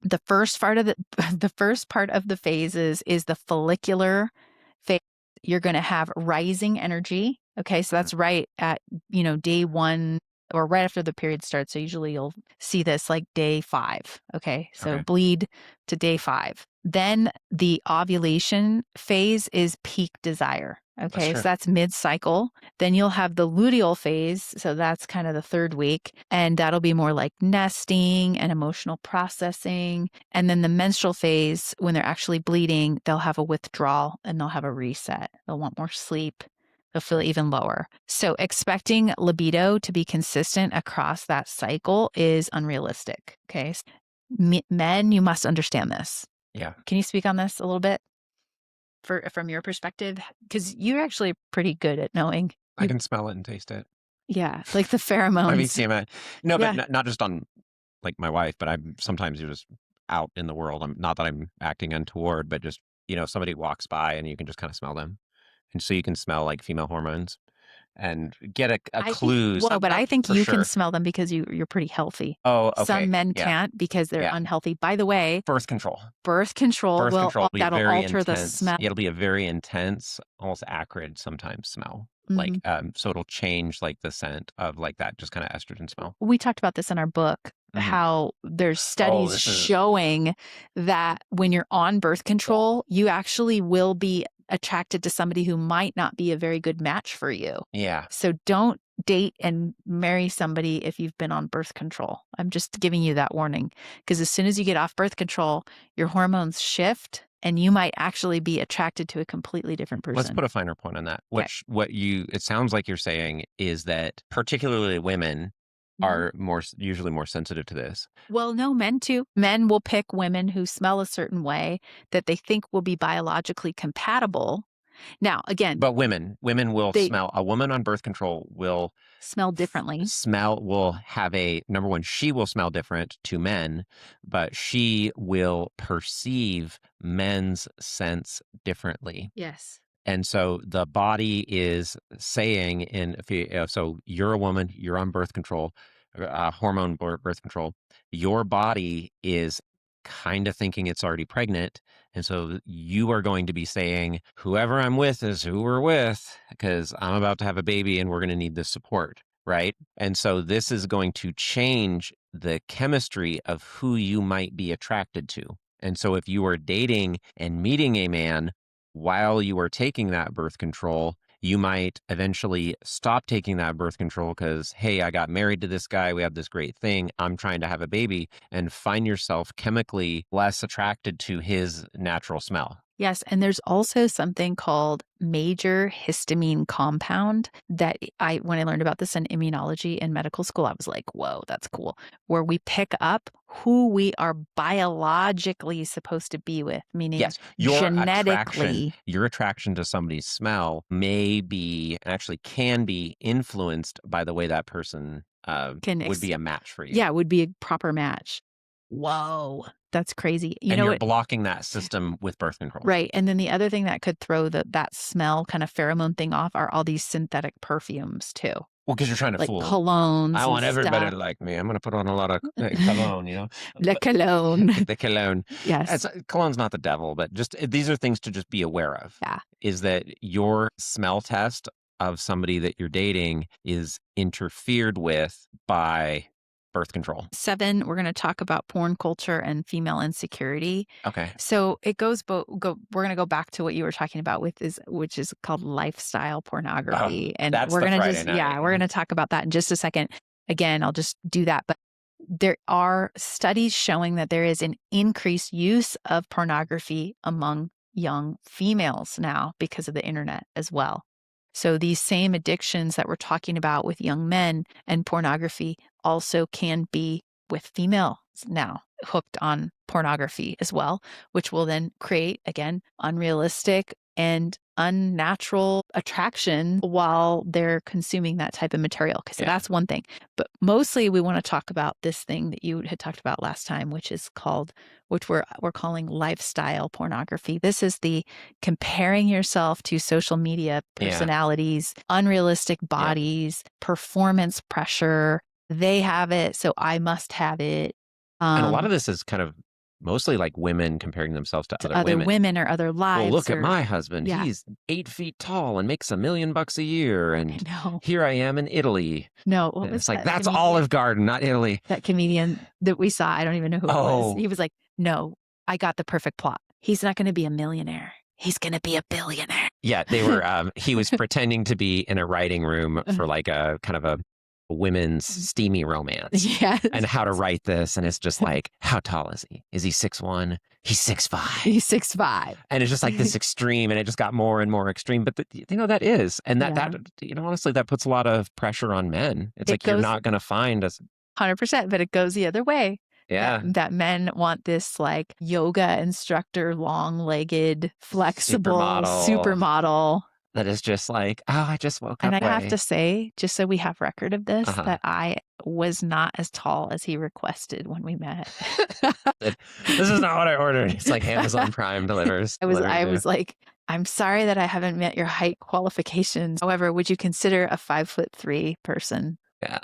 the first part of the first part of the phases is the follicular phase. You're going to have rising energy. Okay, so Mhm. that's right at day 1 or right after the period starts. So usually you'll see this like day 5. Okay, so Okay. bleed to day 5. Then the ovulation phase is peak desire. That's Okay, so true. that's mid cycle. Then you'll have the luteal phase. So that's kind of the 3rd week. And that'll be more like nesting and emotional processing. And then the menstrual phase, when they're actually bleeding, they'll have a withdrawal and they'll have a reset. They'll want more sleep. They'll feel even lower. So expecting libido to be consistent across that cycle is unrealistic. Okay. Men, you must understand this. Yeah. Can you speak on this a little bit from your perspective? Because you're actually pretty good at knowing. I can smell it and taste it. Yeah, like the I mean, pheromones. TMI. No, but Yeah. not just on like my wife, but I'm sometimes you're just out in the world. I'm not that I'm acting untoward, but just, somebody walks by and you can just kind of smell them. And so you can smell like female hormones. and get a I think clue, well, but I think for you can sure. smell them because you're pretty healthy. Oh, Some okay. men Yeah. can't because they're Yeah. unhealthy. By the way, Birth control. birth control Birth will control will be that'll very alter the intense. smell. It'll be a very intense, almost acrid sometimes smell. Mhm. Like, so it'll change like the scent of like that just kinda estrogen smell. We talked about this in our book, Mhm. how there's Oh, studies this is showing that when you're on birth control, you actually will be attracted to somebody who might not be a very good match for you. yeah. So don't date and marry somebody if you've been on birth control. I'm just giving you that warning because as soon as you get off birth control, your hormones shift and you might actually be attracted to a completely different Let's person. put a finer point on that. Okay. What you it sounds like you're saying is that particularly women Mhm. are usually more sensitive to this. Well, no, men too. Men will pick women who smell a certain way that they think will be biologically compatible. Now, again, But women will they smell a woman on birth control will smell differently. will have a number one, she will smell different to men, but she will perceive men's scents differently. Yes. And so the body is saying, if you, so you're a woman, you're on birth control, hormone birth control, your body is kind of thinking it's already pregnant. And so you are going to be saying, whoever I'm with is who we're with, because I'm about to have a baby and we're going to need this support. Right. And so this is going to change the chemistry of who you might be attracted to. And so if you are dating and meeting a man while you are taking that birth control, you might eventually stop taking that birth control because, hey, I got married to this guy. We have this great thing. I'm trying to have a baby, and find yourself chemically less attracted to his natural smell. Yes, and there's also something called major histamine compound that when I learned about this in immunology in medical school, I was like, whoa, that's cool. Where we pick up who we are biologically supposed to be with, meaning Yes, genetically your attraction to somebody's smell may be, actually can be influenced by the way that person can, would be a match for you. yeah, would be a proper match. Whoa, that's crazy. You And know you're what? blocking that system with birth control. Right. And then the other thing that could throw that smell kind of pheromone thing off are all these synthetic perfumes too, Well, because you're trying to like fool. I colognes and want everybody stuff. to like me. I'm going to put on a lot of cologne, Le But cologne. the cologne. Yes. Cologne's not the devil, but just these are things to just be aware of. Yeah. Is that your smell test of somebody that you're dating is interfered with by birth control. 7, we're going to talk about porn culture and female insecurity. Okay. So it goes we're going to go back to what you were talking about which is called lifestyle Oh, pornography. And that's we're the going to Friday just night. we're going to talk about that in just a second. Again, I'll just do that, but there are studies showing that there is an increased use of pornography among young females now because of the internet as well. So these same addictions that we're talking about with young men and pornography also can be with females now hooked on pornography as well, which will then create, again, unrealistic and unnatural attraction while they're consuming that type of material. So Yeah. that's one thing. But mostly we want to talk about this thing that you had talked about last time, which we're calling lifestyle pornography. This is the comparing yourself to social media personalities, unrealistic bodies, performance pressure. They have it, so I must have it. And a lot of this is kind of mostly like women comparing themselves to To other other women. women or other Well, lives look at or my husband. yeah. He's 8 feet tall and makes $1 million a year. I And know. here I am in Italy. No, what And was it's like, that that's comedian? Olive Garden, not Italy. That comedian that we saw, I don't even know who it was. Oh, He was like, "No, I got the perfect plot. He's not gonna be a millionaire. He's gonna be a billionaire." yeah. They were, he was pretending to be in a writing room for like a kind of a women's steamy romance Yes. and how to write this. And it's just like, how tall is he? Is he 6'1"? He's 6'5". He's 6'5". And it's just like this extreme, and it just got more and more extreme. But that is, and Yeah. that honestly, that puts a lot of pressure on men. It's It like you're goes not going to find us. 100%, but it goes the other way. Yeah, That men want this like yoga instructor, long-legged, flexible supermodel. that is just like, oh, I just woke And up I have way. to say, just so we have record of this, Uh-huh. that I was not as tall as he requested when we met. This is not what I ordered. It's like Amazon Prime delivers. I was like, I'm sorry that I haven't met your height qualifications. However, would you consider a 5'3" person? Yeah.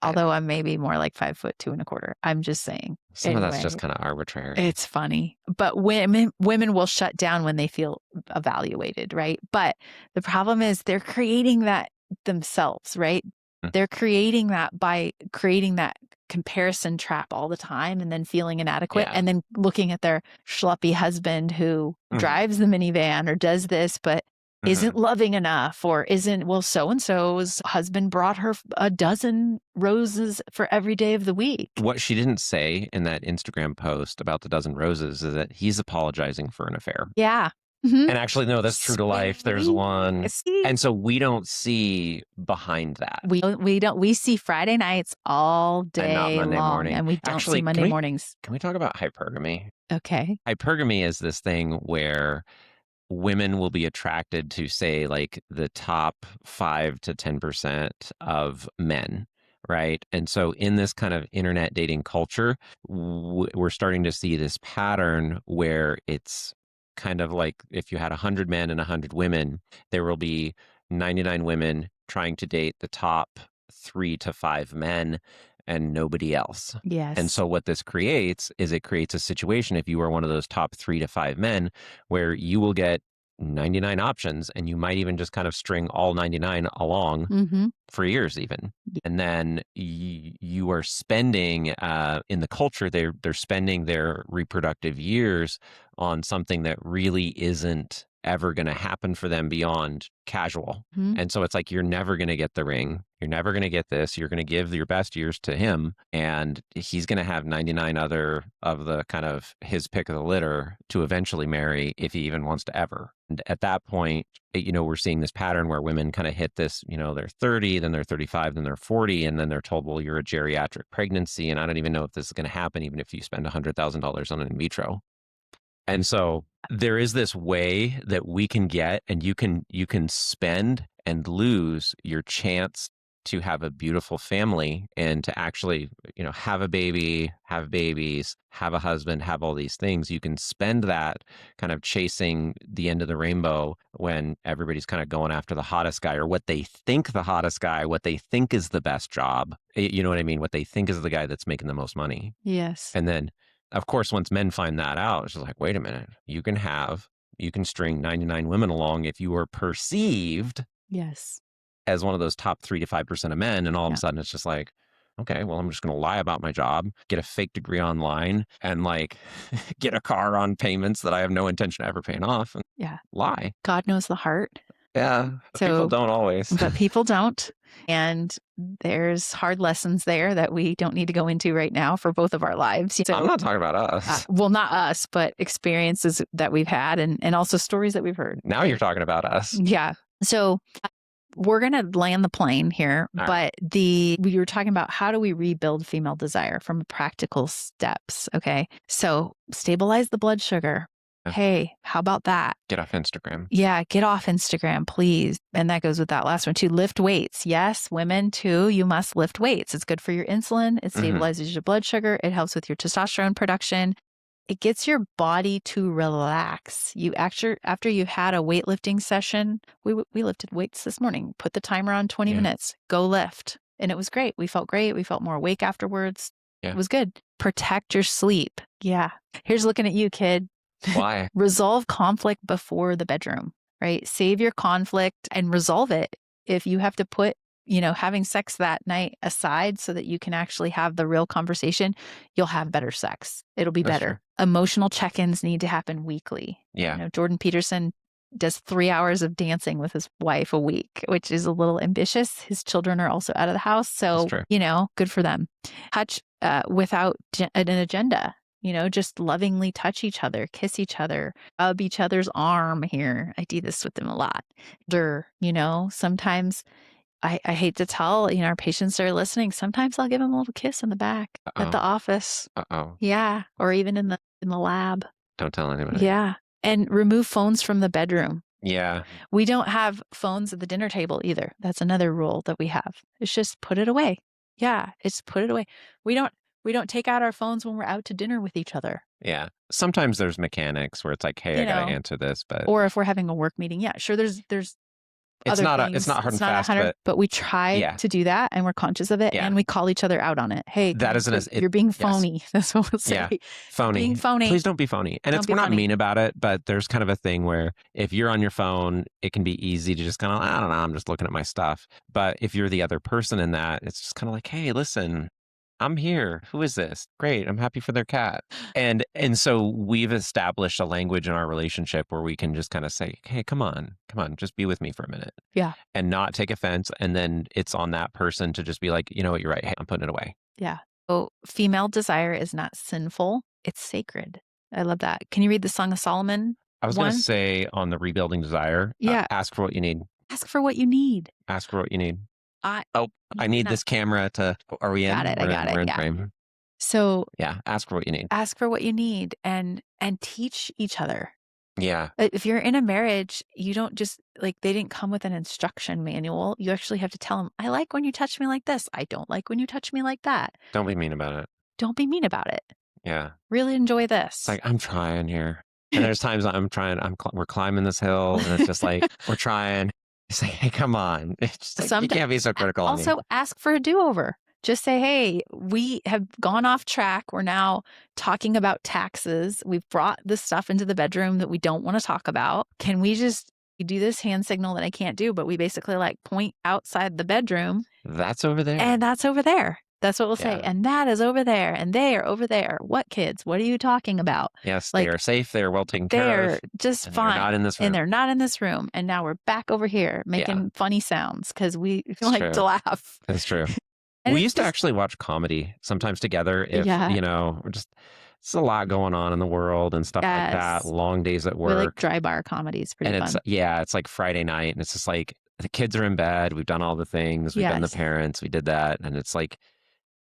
I, Although I'm maybe more like 5'2.25". I'm just saying. some of that's just Anyway, kind of arbitrary. it's funny. But women will shut down when they feel evaluated, right? But the problem is they're creating that themselves, right? Mm. They're creating that by creating that comparison trap all the time and then feeling inadequate Yeah. and then looking at their schleppy husband who Hmm. drives the minivan or does this but isn't Hmm. loving enough or isn't, well, so and so's husband brought her a dozen roses for every day of the week. What she didn't say in that Instagram post about the dozen roses is that he's apologizing for an affair. Yeah. Mhm. And actually, no, that's true to life. There's one. See? And so we don't see behind that, We see Friday nights all and not day Monday long, morning. and we don't see Actually, Monday mornings. can we talk about hypergamy? Okay. Hypergamy is this thing where women will be attracted to, say, like the top 5 to 10% of men, right? And so in this kind of internet dating culture, we're starting to see this pattern where it's kind of like if you had 100 men and 100 women, there will be 99 women trying to date the top 3 to 5 men and nobody else. And Yes. so what this creates is it creates a situation if you are one of those top 3 to 5 men where you will get 99 options and you might even just kind of string all 99 along Mhm. for years even. And then you are spending in the culture they're spending their reproductive years on something that really isn't ever going to happen for them beyond casual. Mhm. And so it's like you're never going to get the ring. You're never going to get this. You're going to give your best years to him and he's going to have 99 other of the kind of his pick of the litter to eventually marry if he even wants to ever. And at that point, we're seeing this pattern where women kind of hit this, they're 30, then they're 35, then they're 40, and then they're told, well, you're a geriatric pregnancy. And I don't even know if this is going to happen, even if you spend $100,000 on an in vitro. And so there is this way that we can get, and you can spend and lose your chance to have a beautiful family and to actually, have a baby, have babies, have a husband, have all these things. You can spend that kind of chasing the end of the rainbow when everybody's kind of going after the hottest guy or what they think the hottest guy, what they think is the best job. You know what I mean? What they think is the guy that's making the most money. Yes. And then, of course, once men find that out, it's just like, wait a minute, you can string 99 women along if you are perceived Yes. as one of those top 3 to 5% of men. And all of a Yeah. sudden, it's just like, okay, well, I'm just going to lie about my job, get a fake degree online, and like get a car on payments that I have no intention of ever paying off and Yeah. lie. God knows the heart. Yeah. But people So, don't always. but people don't. And there's hard lessons there that we don't need to go into right now for both of our lives. I'm So, not talking about us. well, not us, but experiences that we've had and also stories that we've heard. Now you're talking about us. Yeah. So we're going to land the plane here, All right. but we were talking about how do we rebuild female desire from practical steps. Okay. So stabilize the blood sugar. Yeah. Hey, how about that? Get off Instagram. Yeah, get off Instagram, please. And that goes with that last one too. Lift weights. Yes, women too, you must lift weights. It's good for your insulin. It stabilizes your blood sugar. It helps with your testosterone production. It gets your body to relax. You actually, after you've had a weightlifting session, we lifted weights this morning. Put the timer on 20 minutes. Go lift. And it was great. We felt great. We felt more awake afterwards. Yeah. It was good. Protect your sleep. Yeah. Here's looking at you, kid. Why? Resolve conflict before the bedroom, right? Save your conflict and resolve it. If you have to put, having sex that night aside so that you can actually have the real conversation, you'll have better sex. It'll be That's better. true. Emotional check-ins need to happen weekly. Yeah. Jordan Peterson does 3 hours of dancing with his wife a week, which is a little ambitious. His children are also out of the house. So, good for them. Touch without an agenda. Just lovingly touch each other, kiss each other, rub each other's arm here. I do this with them a lot. Sometimes I hate to tell, our patients that are listening, sometimes I'll give them a little kiss in the back at the office. Uh-oh. Yeah. Or even in the lab. Don't tell anybody. Yeah. And remove phones from the bedroom. Yeah. We don't have phones at the dinner table either. That's another rule that we have. It's just put it away. Yeah. It's put it away. We don't We don't take out our phones when we're out to dinner with each other, Yeah. Sometimes there's mechanics where it's like, "Hey, you I gotta know, answer this," but or if we're having a work meeting. Yeah, sure, there's other it's things. not hard It's and not fast, 100, but but we try yeah, to do that, and we're conscious of it, yeah. and we call each other out on it. "Hey, That isn't as it you're being yes. phony." That's what we'll say. Yeah. "You're being Phony. phony. Please don't be phony. And Don't it's be we're not funny." mean about it, but there's kind of a thing where if you're on your phone, it can be easy to just kinda, "I don't know, I'm just looking at my stuff." But if you're the other person in that, it's just kinda like, "Hey, listen, I'm here. Who is this? Great. I'm happy for their cat." And so we've established a language in our relationship where we can just kinda say, "Hey, come on, just be with me for a minute," Yeah, and not take offense, and then it's on that person to just be like, "You know what? You're right. Hey, I'm putting it away." yeah. So, female desire is not sinful, it's sacred. I love that. Can you read the Song of Solomon I was gonna 1? say on the rebuilding desire, Yeah, ask for what you need. ask for what you need. Ask for what you need. I Oh, I you need cannot this camera to are we got in? it, I got it, We're in yeah. frame. So, Yeah, ask for what you need. ask for what you need and teach each other. Yeah, If you're in a marriage, you don't just like, they didn't come with an instruction manual. You actually have to tell them, "I like when you touch me like this. I don't like when you touch me like that. don't be mean about it. Don't be mean about it. Yeah. Really enjoy It's this." like, I'm trying here. And there's times I'm trying, we're climbing this hill and it's just like, we're trying. It's like, hey, come on. It's just like, you Someti can't be so critical on me. Also ask for a do-over. Just say, "Hey, we have gone off track. We're now talking about taxes. We've brought this stuff into the bedroom that we don't wanna talk about. Can we just you do this hand signal that I can't do?" But we basically, like, point outside the bedroom, That's over there. and that's over there. That's what we'll say, Yeah. "And that is over there, and they are over there. What kids? What are you talking about?" Yes, they Like, are safe. They are well taken care they're of. just And they are not fine, in this and room. they're not in this room, and now we're back over here Yeah, making funny sounds because we it's like true. to laugh. It's true. And We it's used to just actually watch comedy sometimes together if, yeah, we're just it's a lot going on in the world and stuff like that, yes. long days at We like work. dry bar comedy, it's pretty And it's fun. yeah, it's like Friday night and it's just like the kids are in bed, we've done all the things, we've been the Yes. parents, we did that, and it's like,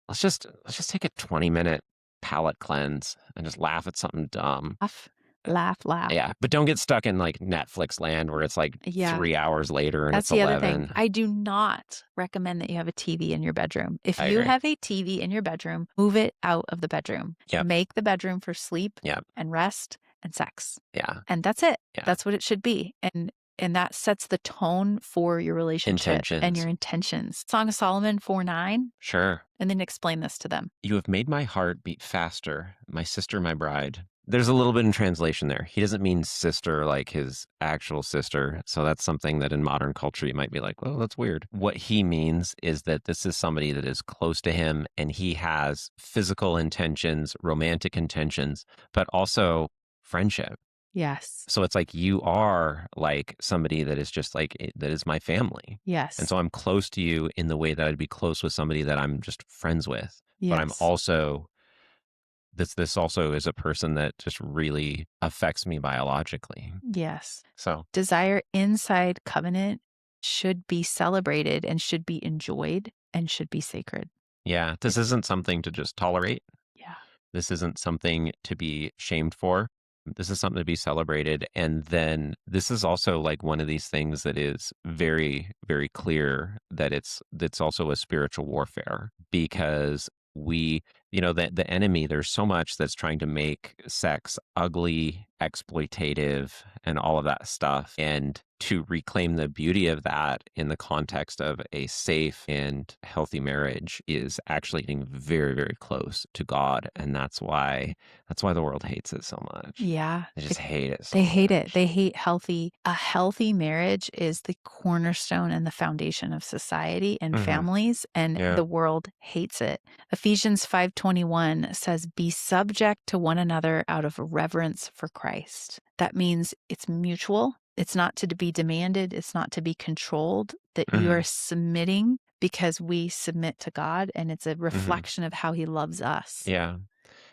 let's just take a 20-minute palate cleanse and just laugh at something dumb. Laugh, laugh, laugh. Yeah, but don't get stuck in like Netflix land where it's like Yeah, 3 hours later and that's it's the other thing. 11. I do not recommend that you have a TV in your bedroom. If I you agree. have a TV in your bedroom, move it out of the bedroom. Yep, Make the bedroom for sleep yep, and rest and sex. yeah, And that's it. yeah. That's what it should be. And that sets the tone for your relationship and Intentions. your intentions. Song of Solomon 4:9, Sure. and then explain this to them. You have made my heart beat faster, my sister, my bride. There's a little bit in translation there. He doesn't mean sister like his actual sister. So that's something that in modern culture you might be like, well, that's weird. What he means is that this is somebody that is close to him and he has physical intentions, romantic intentions, but also friendship. Yes. So it's like you are like somebody that is just like that is my family. And Yes. so I'm close to you in the way that I'd be close with somebody that I'm just friends with. But I'm Yes. also this also is a person that just really affects me biologically. Yes. So, Desire inside covenant should be celebrated and should be enjoyed and should be sacred. yeah, this It's isn't something to just tolerate. yeah. This isn't something to be shamed for. This is something to be celebrated. And then this is also like one of these things that is very, very clear that that's also a spiritual warfare because we, the enemy, there's so much that's trying to make sex ugly, exploitative, and all of that stuff. And to reclaim the beauty of that in the context of a safe and healthy marriage is actually getting very, very close to God. And that's why the world hates it so much. Yeah. They just hate it so They hate it. much. They hate healthy. A healthy marriage is the cornerstone and the foundation of society and Mhm. families, and Yeah. the world hates it. Ephesians 5:21 says, "Be subject to one another out of reverence for Christ." That means it's mutual. It's not to be demanded. It's not to be controlled, that you are Mhm. submitting because we submit to God, and it's a Mhm. reflection of how he loves us. Yeah.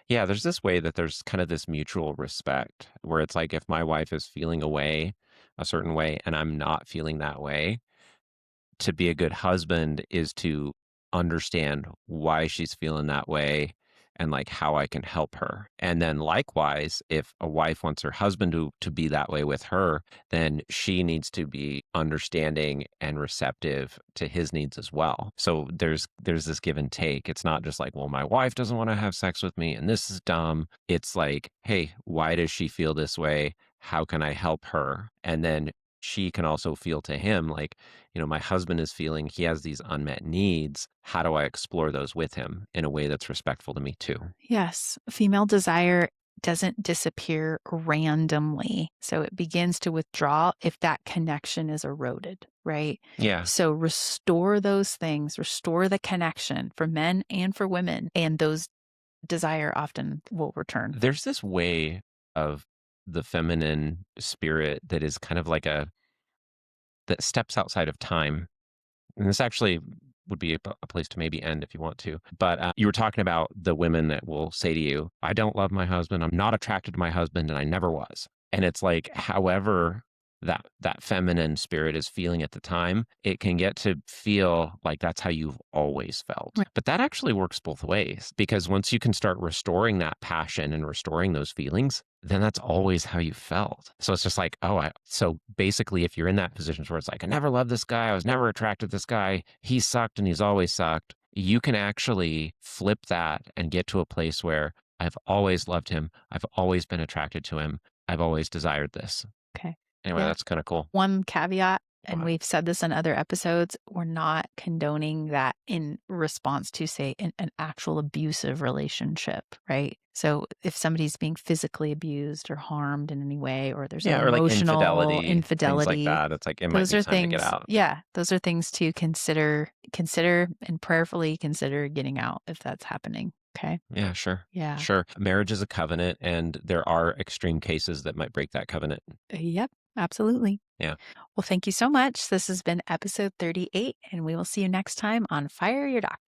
Yeah, there's this way that there's kind of this mutual respect where it's like if my wife is feeling a certain way and I'm not feeling that way, to be a good husband is to understand why she's feeling that way and like how I can help her. And then likewise, if a wife wants her husband to be that way with her, then she needs to be understanding and receptive to his needs as well. So there's this give and take. It's not just like, well, my wife doesn't want to have sex with me and this is dumb. It's like, hey, why does she feel this way? How can I help her? And then she can also feel to him like, my husband is feeling he has these unmet needs. How do I explore those with him in a way that's respectful to me too? Yes, female desire doesn't disappear randomly. So it begins to withdraw if that connection is eroded, right? Yeah. So restore those things, restore the connection for men and for women, and those desire often will return. There's this way of the feminine spirit that is kind of like that steps outside of time. And this actually would be a place to maybe end if you want to. But you were talking about the women that will say to you, I don't love my husband. I'm not attracted to my husband, and I never was. And it's like, however, that feminine spirit is feeling at the time, it can get to feel like that's how you've always felt. Right. But that actually works both ways, because once you can start restoring that passion and restoring those feelings, then that's always how you felt. So it's just like, so basically, if you're in that position where it's like, I never loved this guy, I was never attracted to this guy, he sucked and he's always sucked, you can actually flip that and get to a place where I've always loved him, I've always been attracted to him, I've always desired this. Okay. Anyway, Yeah. that's kind of cool. One caveat, and What? we've said this in other episodes, we're not condoning that in response to, say, an actual abusive relationship, right? So if somebody's being physically abused or harmed in any way, or there's an Yeah, or like emotional infidelity, things like infidelity, that. It's like, it might those be are time to get things, out. yeah, those are things to consider and prayerfully consider getting out if that's happening. Okay. Yeah, sure. Yeah. Sure. Marriage is a covenant, and there are extreme cases that might break that covenant. Yep. Absolutely. Yeah. Well, thank you so much. This has been episode 38, and we will see you next time on Fire Your Doc.